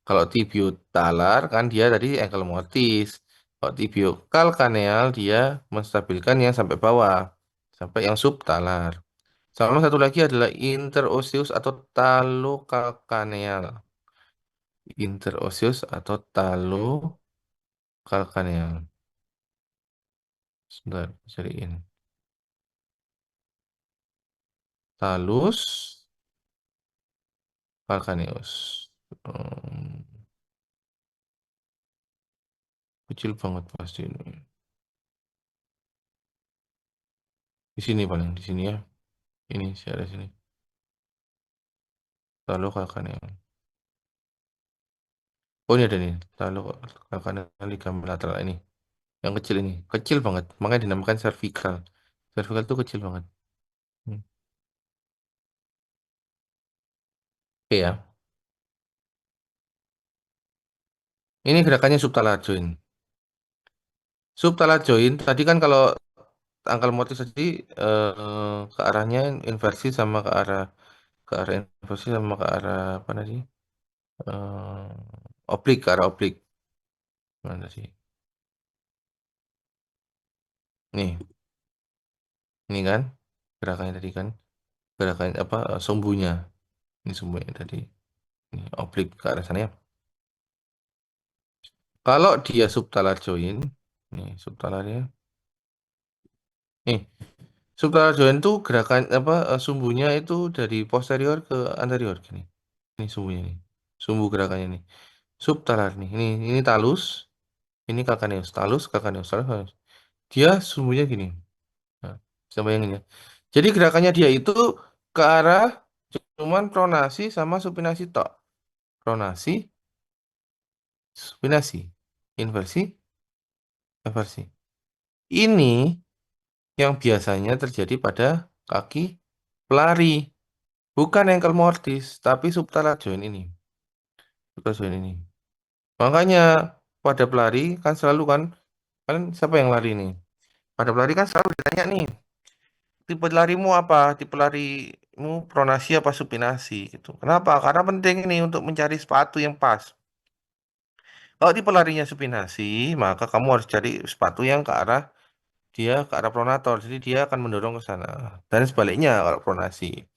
[SPEAKER 1] Kalau tibio talar kan dia tadi ankle mortis. Kalau tibio calcaneal dia menstabilkan yang sampai bawah, sampai yang subtalar. Sama satu lagi adalah interosseous atau talocalcaneal. Interosseous atau talocalcaneal. Sebentar, cariin. Talus calcaneus. Hmm, kecil banget pasti ini. Di sini paling, di sini ya. Ini sih ada sini. Talocalcaneal. Oh ini ada nih, talocalcaneal ligamen lateral ini. Yang kecil ini, kecil banget. Makanya dinamakan cervical. Cervical itu kecil banget. Hmm. Oke ya. Ini gerakannya subtalar joint. Subtalar joint tadi kan kalau ankle motor tadi ke arahnya inversi sama ke arah inversi sama ke arah apa tadi? Oblik, ke arah oblik. Mana sih? Nih, ini kan gerakannya tadi kan. Gerakan apa? Sumbunya. Ini sumbunya tadi. Ini oblik ke arah sana ya. Kalau dia subtalar joint, nih subtalarnya. Nih, subtalar joint itu gerakan apa sumbunya itu dari posterior ke anterior gini. Ini sumbunya nih. Sumbu gerakannya nih. Subtalar nih. Ini talus, ini calcaneus. Talus, calcaneus, talus, calcaneus. Dia sumbunya gini. Nah, bisa bayangin ya. Jadi gerakannya dia itu ke arah cuman pronasi sama supinasi tok. Pronasi, supinasi, inversi, eversi. Ini yang biasanya terjadi pada kaki pelari, bukan ankle mortis, tapi subtalar joint ini. Subtalar joint ini. Makanya pada pelari kan selalu kan, kan siapa yang lari nih? Pada pelari kan selalu ditanya nih, tipe larimu apa? Tipe larimu pronasi apa supinasi gitu. Kenapa? Karena penting ini untuk mencari sepatu yang pas. Kalau tipe larinya supinasi, maka kamu harus cari sepatu yang ke arah dia ke arah pronator. Jadi dia akan mendorong ke sana. Dan sebaliknya kalau pronasi.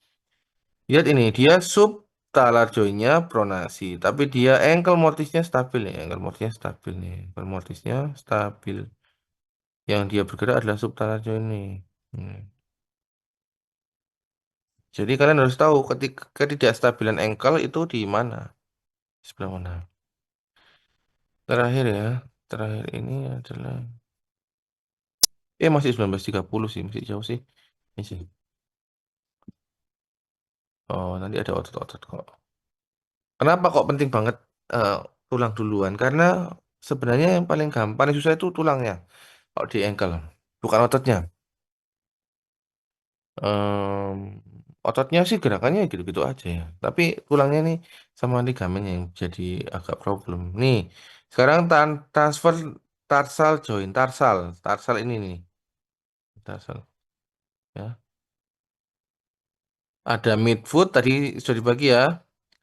[SPEAKER 1] Lihat ini, dia subtalar jointnya pronasi, tapi dia ankle mortisnya stabil nih. Ankle mortisnya stabil nih. Ankle mortisnya stabil. Yang dia bergerak adalah subtalar joint nih. Hmm. Jadi kalian harus tahu ketika ketidakstabilan ankle itu di mana? Sebelah mana? Terakhir ya. Terakhir ini adalah masih 1930 sih, masih jauh sih. Ini sih. Oh, nanti ada otot-otot kok. Kenapa kok penting banget eh, tulang duluan? Karena sebenarnya yang paling gampang, paling susah itu tulangnya. Kalau di ankle, bukan ototnya. Em, Ototnya sih gerakannya gitu-gitu aja ya. Tapi tulangnya nih sama ligamennya yang jadi agak problem. Nih, sekarang transfer tarsal joint, tarsal ini nih, tarsal. Ya, ada midfoot tadi sudah dibagi ya.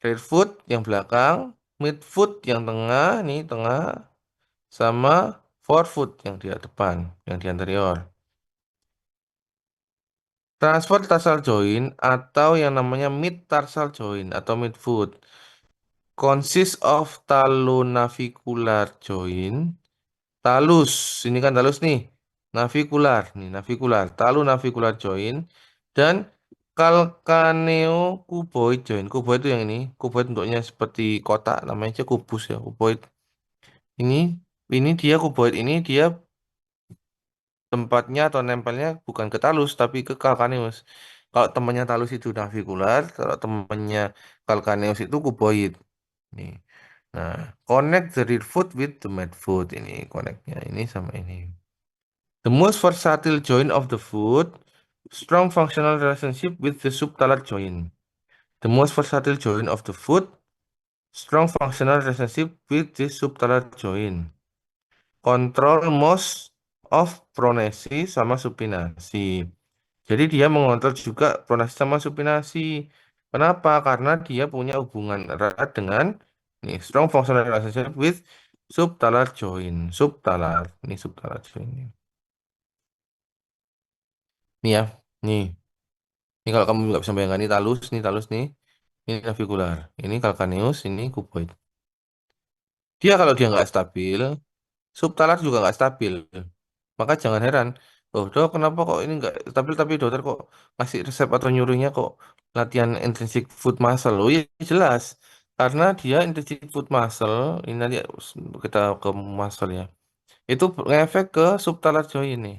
[SPEAKER 1] Rear foot yang belakang, midfoot yang tengah, nih tengah, sama forefoot yang di depan, yang di anterior. Transfer tarsal joint atau yang namanya mid tarsal joint atau midfoot consists of talonavicular joint. Talus, ini kan talus nih. Navicular, nih navicular, talonavicular joint dan calcaneocuboid joint. Cuboid itu yang ini. Cuboid bentuknya seperti kotak, namanya aja kubus ya, cuboid. Ini dia cuboid ini dia tempatnya atau nempelnya bukan ke talus tapi ke calcaneus. Kalau temannya talus itu navicular, kalau temannya calcaneus itu cuboid. Nih. Nah, connect the rear foot with the midfoot ini connectnya ini sama ini. The most versatile joint of the foot, strong functional relationship with the subtalar joint. The most versatile joint of the foot, strong functional relationship with the subtalar joint. Control most of pronasi sama supinasi. Jadi dia mengontrol juga pronasi sama supinasi. Kenapa? Karena dia punya hubungan erat dengan nih, strong functional relationship with subtalar joint. Subtalar, ini subtalar joint. Nih ya, nih. Ini kalau kamu nggak bisa bayangkan ini talus nih. Ini navicular, ini calcaneus, ini cuboid. Dia kalau dia nggak stabil, subtalar juga nggak stabil. Maka jangan heran. Oh, dok, kenapa kok ini nggak stabil tapi dokter kok ngasih resep atau nyuruhnya kok latihan intrinsic foot muscle? Oh iya jelas. Karena dia intrinsic foot muscle, ini nanti kita ke muscle ya. Itu ngefek ke subtalar joint ini.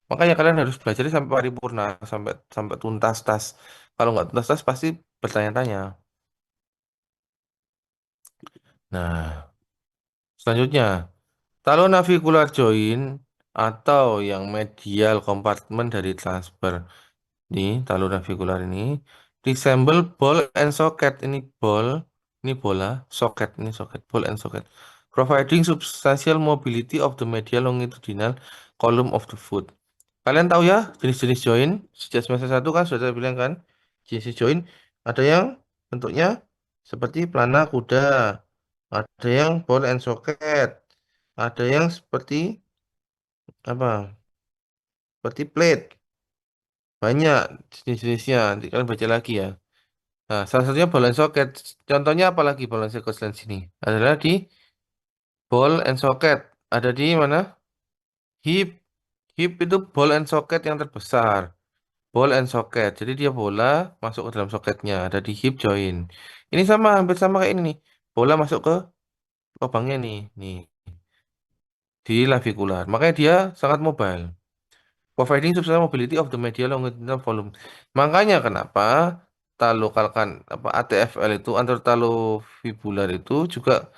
[SPEAKER 1] Makanya kalian harus belajar sampai paripurna, sampai sampai tuntas tas. Kalau nggak tuntas tas pasti bertanya-tanya. Nah, selanjutnya, talonavicular joint atau yang medial compartment dari transfer. Nih, talonavicular ini resemble ball and socket. Ini bola, socket, ini socket, ball and socket. Providing substantial mobility of the medial longitudinal column of the foot. Kalian tahu ya jenis-jenis join? Sejak semester 1 kan sudah saya bilang kan, jenis join ada yang bentuknya seperti pelana kuda, ada yang ball and socket, ada yang seperti apa? Seperti plate. Banyak jenis-jenisnya. Nanti kalian baca lagi ya. Nah, salah satunya ball and socket. Contohnya apa lagi ball and socket selain sini? Adalah di ball and socket. Ada di mana? Hip. Hip itu ball and socket yang terbesar. Ball and socket. Jadi dia bola masuk ke dalam soketnya. Ada di hip joint. Ini sama, hampir sama kayak ini nih. Bola masuk ke lubangnya nih. Nih, di navicular. Makanya dia sangat mobile. Providing substantial mobility of the medial longitudinal volume. Makanya kenapa talokalkan apa ATFL itu antar talofibular itu juga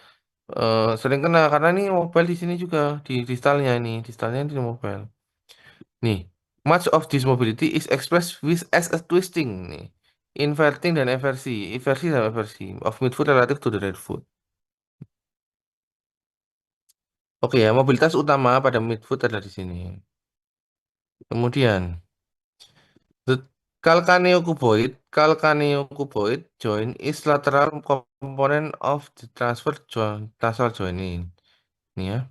[SPEAKER 1] sering kena karena ini mobile di sini juga di distalnya ini. Distalnya ini mobile. Nih, much of this mobility is expressed with as a twisting nih. Inverting dan eversi. Inversi dan eversi of midfoot relative to the right foot. Oke ya, mobilitas utama pada midfoot ada di sini. Kemudian, the calcaneocuboid joint is lateral component of the tarsal joint ini ya.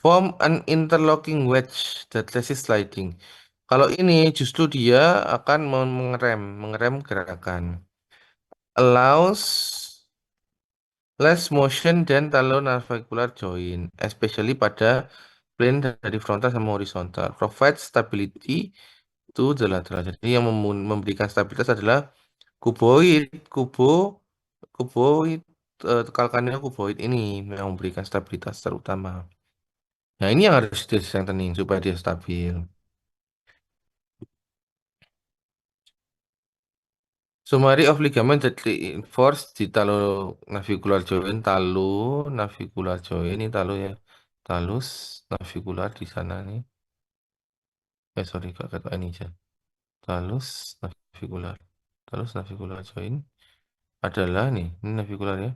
[SPEAKER 1] Form an interlocking wedge that resists sliding. Kalau ini justru dia akan mengerem gerakan. Allows less motion than talonavicular joint, especially pada plane dari frontal sama horizontal. Provide stability to the lateral. Jadi yang memberikan stabilitas adalah kuboid, kuboid, kalkannya kuboid ini yang memberikan stabilitas terutama. Nah, ini yang harus di strengthening supaya dia stabil. Summary of ligament that reinforce di talonavicular joint, talonavicular joint ini ya, talus navicular di sana nih. Sorry kak, kata ini aja. Talus navicular, talus navicular joint adalah nih, ini navicular ya,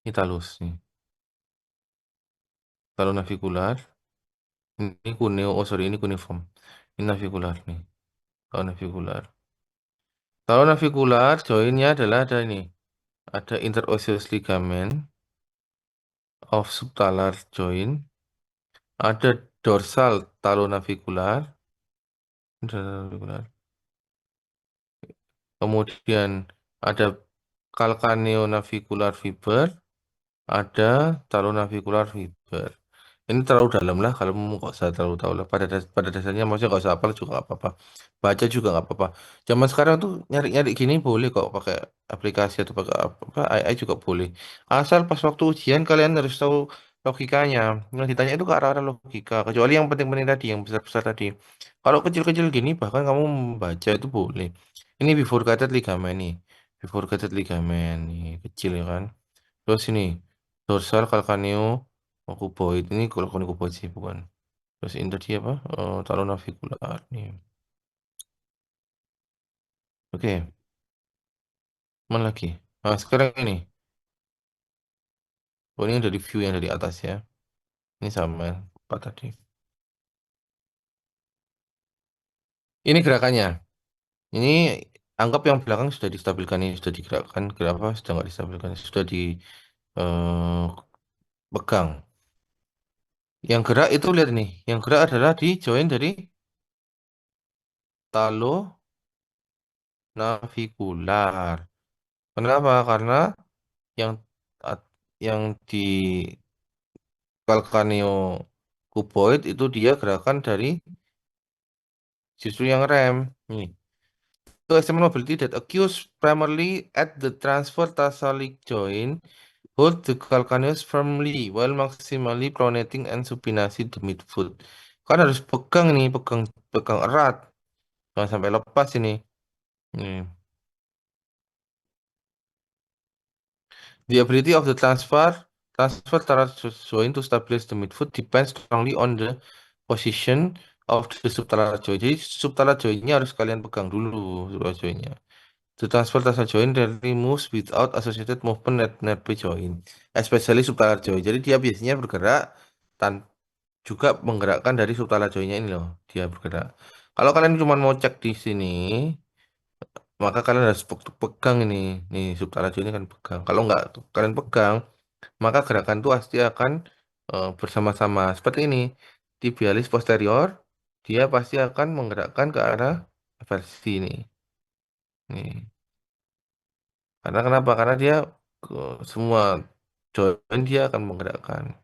[SPEAKER 1] ini talus nih, talonavicular, ini kuneo, oh sorry ini cuneiform, ini navicular nih, talonavicular. Talonavicular jointnya adalah ada ini, ada interosseous ligament of subtalar joint. Ada dorsal talonavicular, talonavicular. Kemudian ada calcaneonavicular fiber, ada talonavicular fiber. Ini terlalu dalam lah, kalau mau nggak usah terlalu tahu lah. Pada dasarnya maksudnya nggak usah hafal juga nggak apa-apa. Baca juga nggak apa-apa. Zaman sekarang tuh nyari-nyari gini boleh kok pakai aplikasi atau pakai apa AI juga boleh. Asal pas waktu ujian kalian harus tahu logikanya. Yang ditanya itu ke arah-arah logika. Kecuali yang penting-penting tadi, yang besar-besar tadi. Kalau kecil-kecil gini bahkan kamu membaca itu boleh. Ini bifurcated ligament nih. Bifurcated ligament nih, kecil ya kan. Terus ini dorsal calcaneo cuboid ini kalau cuboid sih bukan. Terus ini tadi apa? Talonavicular nih. Oke, mana lagi? Nah, sekarang ini. Oh, ini dari view yang dari atas ya. Ini sama apa tadi? Ini gerakannya. Ini anggap yang belakang sudah distabilkan ini sudah digerakkan. Kenapa sudah nggak distabilkan? Sudah dipegang. Yang gerak itu lihat nih. Yang gerak adalah di join dari talonavicular. Kenapa? Karena yang at- yang di calcaneo cuboid itu dia gerakan dari justru yang rem. Nih. To examine mobility that occurs primarily at the transfer tarsalic joint, hold the calcaneus firmly while maximally pronating and supinasi the midfoot. Kan harus pegang nih, pegang pegang erat. Jangan sampai lepas ini. Nih. The ability of the transfer tarsal joint to stabilize the midfoot depends strongly on the position of the subtalar joint. Jadi subtalar jointnya harus kalian pegang dulu subtalar jointnya. To transfer tarsal joint rarely moves without associated movement at nerve joint, especially subtalar joint. Jadi dia biasanya bergerak tan juga menggerakkan dari subtalar jointnya ini loh, dia bergerak. Kalau kalian cuma mau cek di sini, maka kalian harus pegang ini, nih subtalar joint ini kan pegang. Kalau nggak kalian pegang, maka gerakan itu pasti akan bersama-sama seperti ini. Tibialis posterior, dia pasti akan menggerakkan ke arah versi ini. Nih. Karena kenapa? Karena dia semua join dia akan menggerakkan.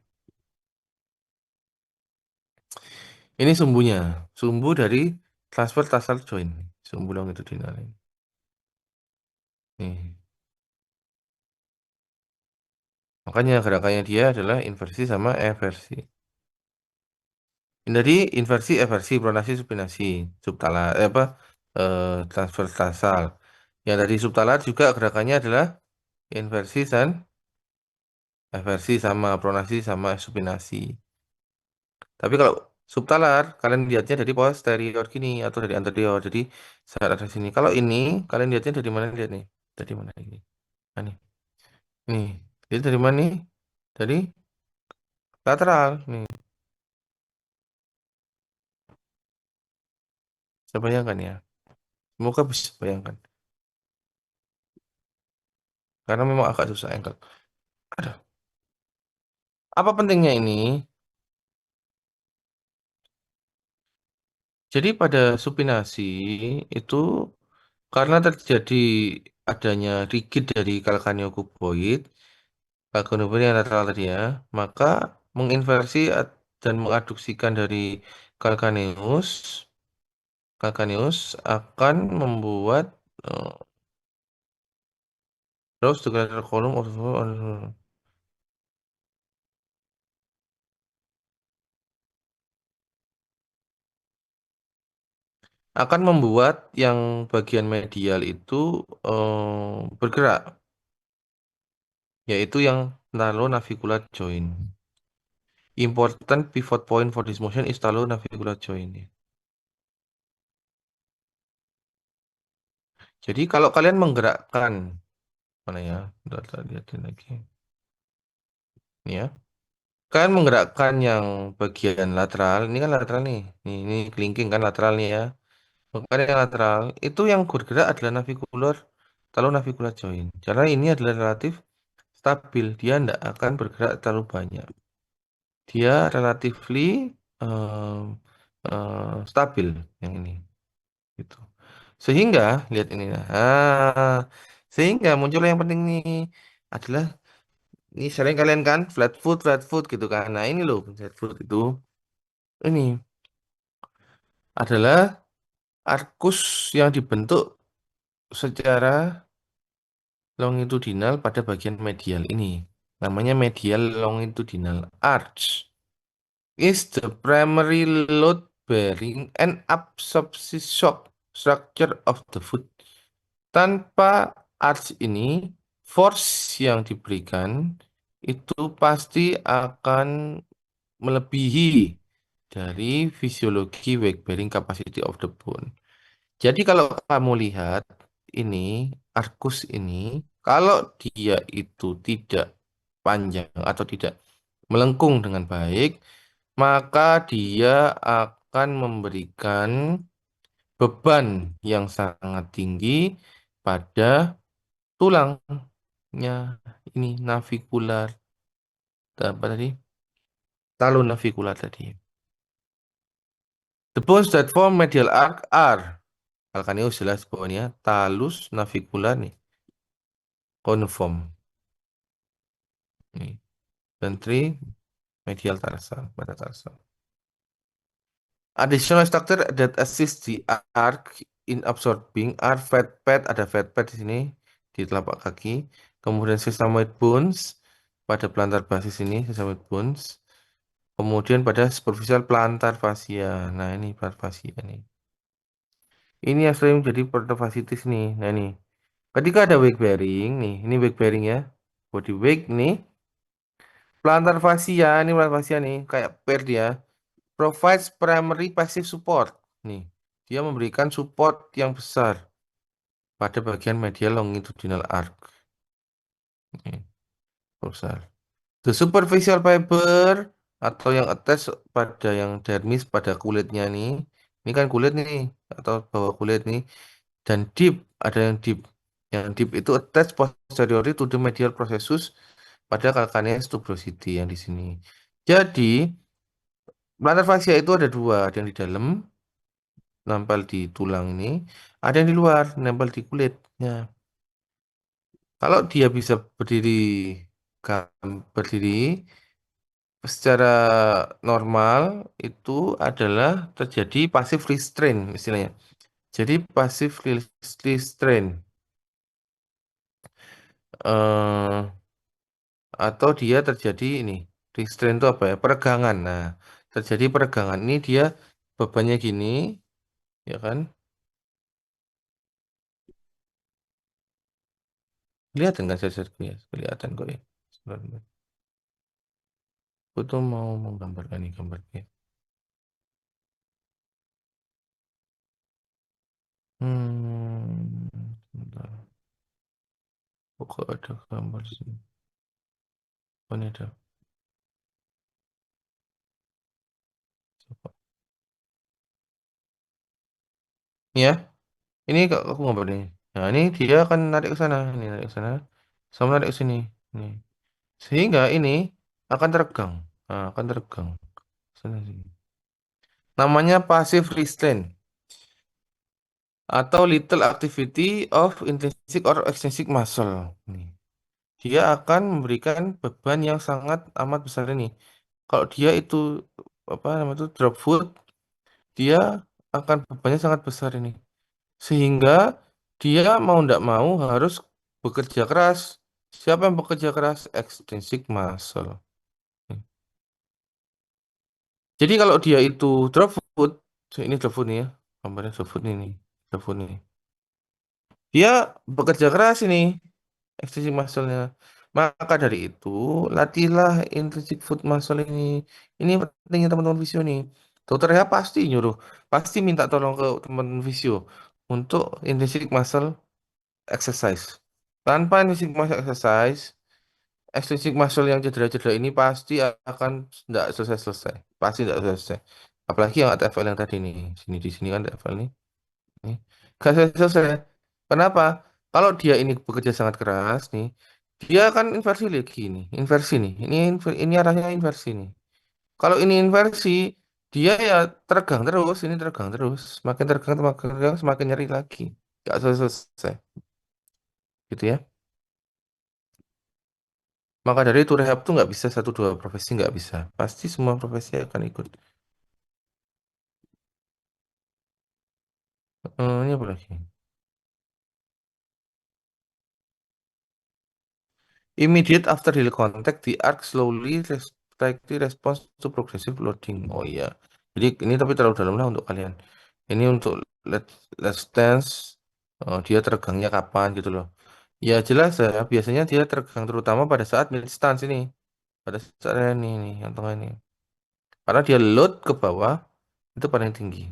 [SPEAKER 1] Ini sumbunya, sumbu dari transfer tarsal joint, sumbu longitudinal ini. Nih. Makanya gerakannya dia adalah inversi sama eversi. Ini tadi inversi, eversi, pronasi, supinasi, subtalar, transfer tarsal. Yang dari subtalar juga gerakannya adalah inversi dan eversi sama pronasi sama supinasi. Tapi kalau subtalar, kalian lihatnya dari posterior gini atau dari anterior. Jadi saat ada sini. Kalau ini, kalian lihatnya dari mana? Lihat nih. Dari mana ini? Nah, nih. Lihat dari mana nih? Dari lateral. Nih. Saya bayangkan ya. Semoga bisa bayangkan. Karena memang agak susah angle. Aduh. Apa pentingnya ini? Jadi pada supinasi itu karena terjadi adanya rigid dari kalkaniokuboid, kalkaniokuboid yang lateral tadi ya, maka menginversi dan mengadduksikan dari kalkaneus, kalkaneus akan membuat uh, terus the greater column akan membuat yang bagian medial itu bergerak, yaitu yang talonavicular joint. Important pivot point for this motion is talonavicular joint. Jadi kalau kalian menggerakkan mana ya? Bentar, lihatin lagi. Ini ya. Kalian menggerakkan yang bagian lateral. Ini kan lateral nih. Ini kelingking kan lateral nih ya. Makanya yang lateral itu yang bergerak adalah navicular, talonavicular joint. Karena ini adalah relatif stabil. Dia tidak akan bergerak terlalu banyak. Dia relatively stabil yang ini. Gitu. Sehingga lihat ini. Sehingga muncul yang penting nih adalah ini sering kalian kan flat foot gitu kan. Nah ini loh flat foot itu ini adalah arkus yang dibentuk secara longitudinal pada bagian medial ini. Namanya medial longitudinal arch is the primary load bearing and absorption shock structure of the foot. Tanpa arch ini, force yang diberikan itu pasti akan melebihi dari fisiologi weight bearing capacity of the bone. Jadi kalau kamu lihat ini, arkus ini, kalau dia itu tidak panjang atau tidak melengkung dengan baik, maka dia akan memberikan beban yang sangat tinggi pada tulangnya ini navikular apa tadi? Talon navikular tadi. The bones that form medial arc are calcaneus jelas pokoknya talus navicular nih conform nih dan three medial tarsal metatarsal. Additional structure that assist the arc in absorbing are fat pad, ada fat pad di sini di telapak kaki, kemudian sesamoid bones pada plantar basis ini sesamoid bones, kemudian pada superficial plantar fascia. Nah ini plantar fascia nih. Ini yang sering menjadi pertofasitis nih. Nah ini ketika ada weight bearing nih, ini weight bearing ya, body weight nih, plantar fascia ini plantar fascia nih kayak per dia provides primary passive support. Nih, dia memberikan support yang besar pada bagian medial longitudinal arc. Nih, besar. The superficial fiber atau yang attach pada yang dermis pada kulitnya nih. Ini kan kulit nih atau bawah kulit nih. Dan deep, ada yang deep. Yang deep itu attach posteriorly to the medial processus pada calcaneus tuberosity yang di sini. Jadi, plantar fascia itu ada dua, ada yang di dalam nempel di tulang ini, ada yang di luar nempel di kulitnya. Kalau dia bisa berdiri berdiri secara normal itu adalah terjadi passive restraint istilahnya. Jadi passive restraint eh, atau dia terjadi ini restraint itu apa ya? Peregangan. Nah, terjadi peregangan ini dia bebannya gini, ya kan? Kelihatan kan saya kelihatan kok ya. Sebenarnya. Aku tuh mau menggambarkan ini gambarnya. Bentar. Kok ada gambar sini? Oh, ini ada. Ya, ini aku gambar nih. Nah, ini dia akan narik ke sana, ini narik ke sana, sama narik ke sini. Nih. Sehingga ini akan teregang. Nah, akan teregang. Sana sini. Namanya passive restraint atau little activity of intrinsic or extrinsic muscle. Nih. Dia akan memberikan beban yang sangat amat besar ini. Kalau dia itu apa namanya itu drop foot, dia akan bebannya sangat besar ini. Sehingga dia mau tidak mau harus bekerja keras. Siapa yang bekerja keras? Extrinsic muscle. Jadi kalau dia itu drop foot, ini drop foot nih ya, gambarnya drop foot nih, drop foot nih. Dia bekerja keras ini, extrinsic muscle-nya. Maka dari itu, latihlah intrinsic foot muscle ini. Ini pentingnya teman-teman visio nih. Dokter ya pasti nyuruh, pasti minta tolong ke teman visio untuk intrinsic muscle exercise. Tanpa intrinsic muscle exercise, extrinsic muscle yang cedera-cedera ini pasti akan tidak selesai-selesai. Pasti tidak selesai. Apalagi yang ATFL yang tadi nih. Sini di sini kan ATFL nih. Nih. Gak selesai-selesai. Kenapa? Kalau dia ini bekerja sangat keras nih, dia akan inversi lagi nih. Inversi nih. Ini arahnya inversi nih. Kalau ini inversi, dia ya teregang terus, ini teregang terus. Semakin teregang, semakin nyeri lagi. Gak selesai-selesai. Gitu ya. Maka dari itu rehab tuh nggak bisa satu dua profesi nggak bisa. Pasti semua profesi akan ikut. Ini apa lagi? Immediate after heel contact, the arc slowly slightly response to progressive loading. Oh iya. Jadi ini tapi terlalu dalam lah untuk kalian. Ini untuk let let's dance. Dia teregangnya kapan gitu loh. Ya jelas ya. Biasanya dia teregang terutama pada saat mid stance ini. Pada saat ini yang tengah ini. Karena dia load ke bawah itu paling tinggi.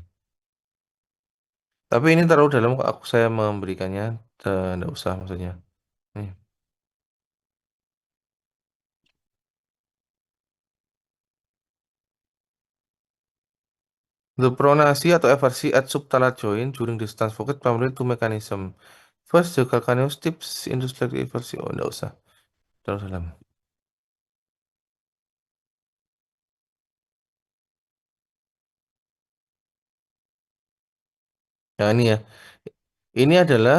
[SPEAKER 1] Tapi ini terlalu dalam kok aku saya memberikannya. Tidak usah maksudnya. Nih. The pronasi atau eversi at subtalar joint during distance focus primarily two mechanism. First, the calcaneus tips into slightly eversi. Oh, enggak usah. Terlalu dalam. Nah, ini ya. Ini adalah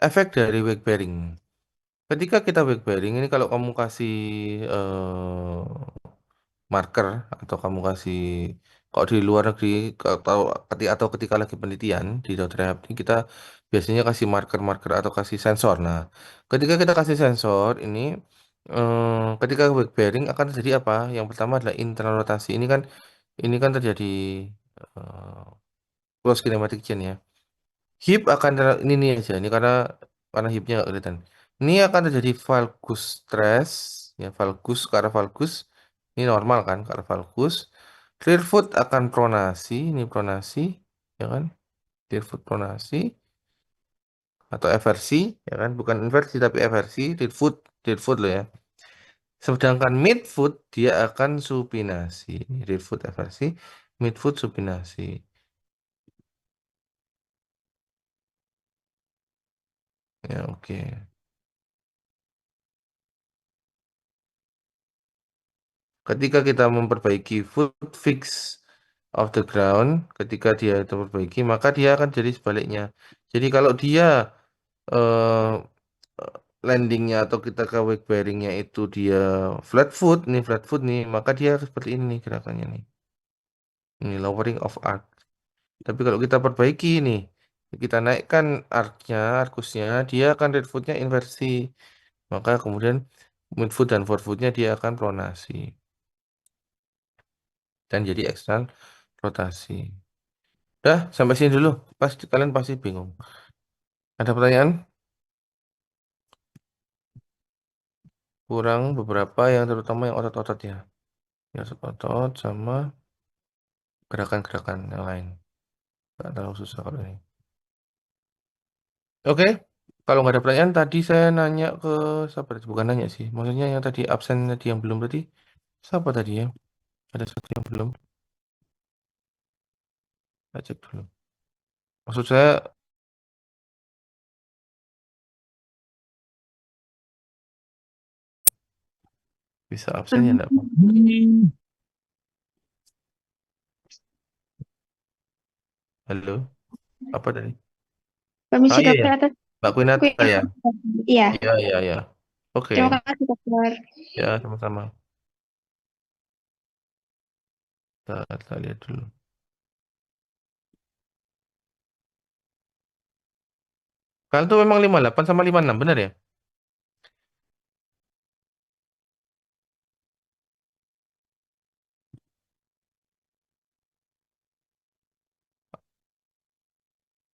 [SPEAKER 1] efek dari weight bearing. Ketika kita weight bearing, ini kalau kamu kasih marker atau kamu kasih kalau di luar negeri atau ketika lagi penelitian di dokter rehab ini kita biasanya kasih marker-marker atau kasih sensor. Nah, ketika kita kasih sensor ini ketika weight bearing akan terjadi apa? Yang pertama adalah internal rotasi. Ini kan terjadi eh, close kinematic chain ya. Hip akan ini nih aja ini karena hipnya nggak kelihatan. Ini akan terjadi valgus stress ya valgus ke arah valgus. Ini normal kan ke arah valgus. Clear foot akan pronasi, ini pronasi ya kan? Clear foot pronasi atau eversi ya kan? Bukan inversi tapi eversi, clear foot loh ya. Sedangkan midfoot dia akan supinasi. Rear foot eversi, midfoot supinasi. Ya oke. Ketika kita memperbaiki foot fix of the ground, ketika dia itu perbaiki, maka dia akan jadi sebaliknya. Jadi kalau dia eh, landingnya atau kita ke weight bearingnya itu dia flat foot nih, maka dia seperti ini nih gerakannya nih. Ini lowering of arc. Tapi kalau kita perbaiki nih, kita naikkan arkusnya, dia akan rear footnya inversi. Maka kemudian midfoot dan forefootnya dia akan pronasi dan jadi eksternal rotasi. Dah, sampai sini dulu. Kalian pasti bingung. Ada pertanyaan? Kurang beberapa yang terutama yang otot-otot ya. Ya, otot sama gerakan-gerakan yang lain. Nggak terlalu susah kalau ini. Oke, kalau nggak ada pertanyaan tadi saya nanya ke siapa tadi? Bukan nanya sih, maksudnya yang tadi absen tadi yang belum tadi siapa tadi ya? Ada satu yang belum. Saya cek dulu. Maksud saya bisa absen ya enggak apa-apa. Halo, apa tadi? Ah
[SPEAKER 4] Permisi
[SPEAKER 1] iya ya,
[SPEAKER 4] dokter atas
[SPEAKER 1] Mbak Kwinata ya.
[SPEAKER 4] Iya,
[SPEAKER 1] Iya iya iya. Oke,
[SPEAKER 4] terima kasih dokter.
[SPEAKER 1] ya sama-sama. Kita lihat dulu. Kalian tuh memang 58 sama 56 benar ya?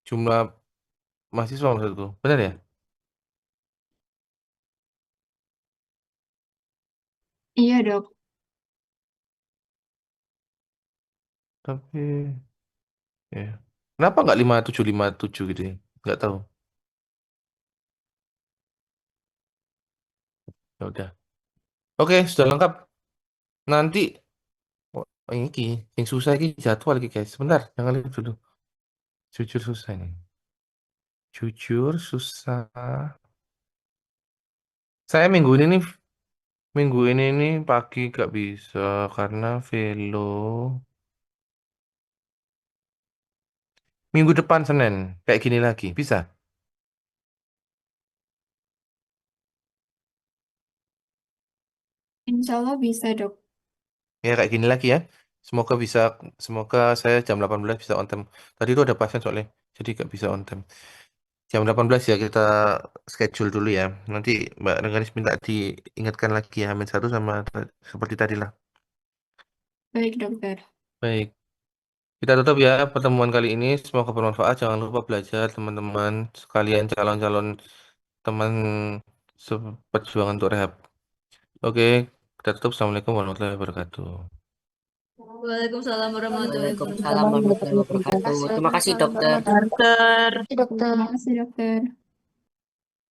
[SPEAKER 1] Jumlah mahasiswa maksudku, benar ya?
[SPEAKER 2] Iya, Dok.
[SPEAKER 1] Tapi ya. Kenapa nggak 5757 gitu ya? Nggak tahu. Ya udah. Oke, sudah lengkap. Nanti oh, ini yang susah ini jadwal lagi guys. Sebentar, jangan lihat dulu. Jujur susah ini. Jujur susah. Saya minggu ini nih pagi gak bisa karena velo. Minggu depan Senin kayak gini lagi bisa.
[SPEAKER 2] Insya Allah bisa, Dok.
[SPEAKER 1] Ya kayak gini lagi ya. Semoga bisa. Semoga saya jam 18 bisa on time. Tadi itu ada pasien soalnya. Jadi gak bisa on time. Jam 18 ya kita schedule dulu ya. Nanti Mbak Rengganis minta diingatkan lagi ya. Amin satu sama seperti tadi lah.
[SPEAKER 2] Baik, dokter.
[SPEAKER 1] Baik. Kita tutup ya pertemuan kali ini. Semoga bermanfaat. Jangan lupa belajar teman-teman sekalian calon-calon teman seperjuangan untuk rehab. Oke, kita tutup. Assalamualaikum warahmatullahi wabarakatuh.
[SPEAKER 5] Waalaikumsalam warahmatullahi
[SPEAKER 4] Waalaikumsalam
[SPEAKER 5] wabarakatuh.
[SPEAKER 4] warahmatullahi wabarakatuh. Terima kasih dokter.
[SPEAKER 5] Dokter.
[SPEAKER 2] Terima kasih, dokter.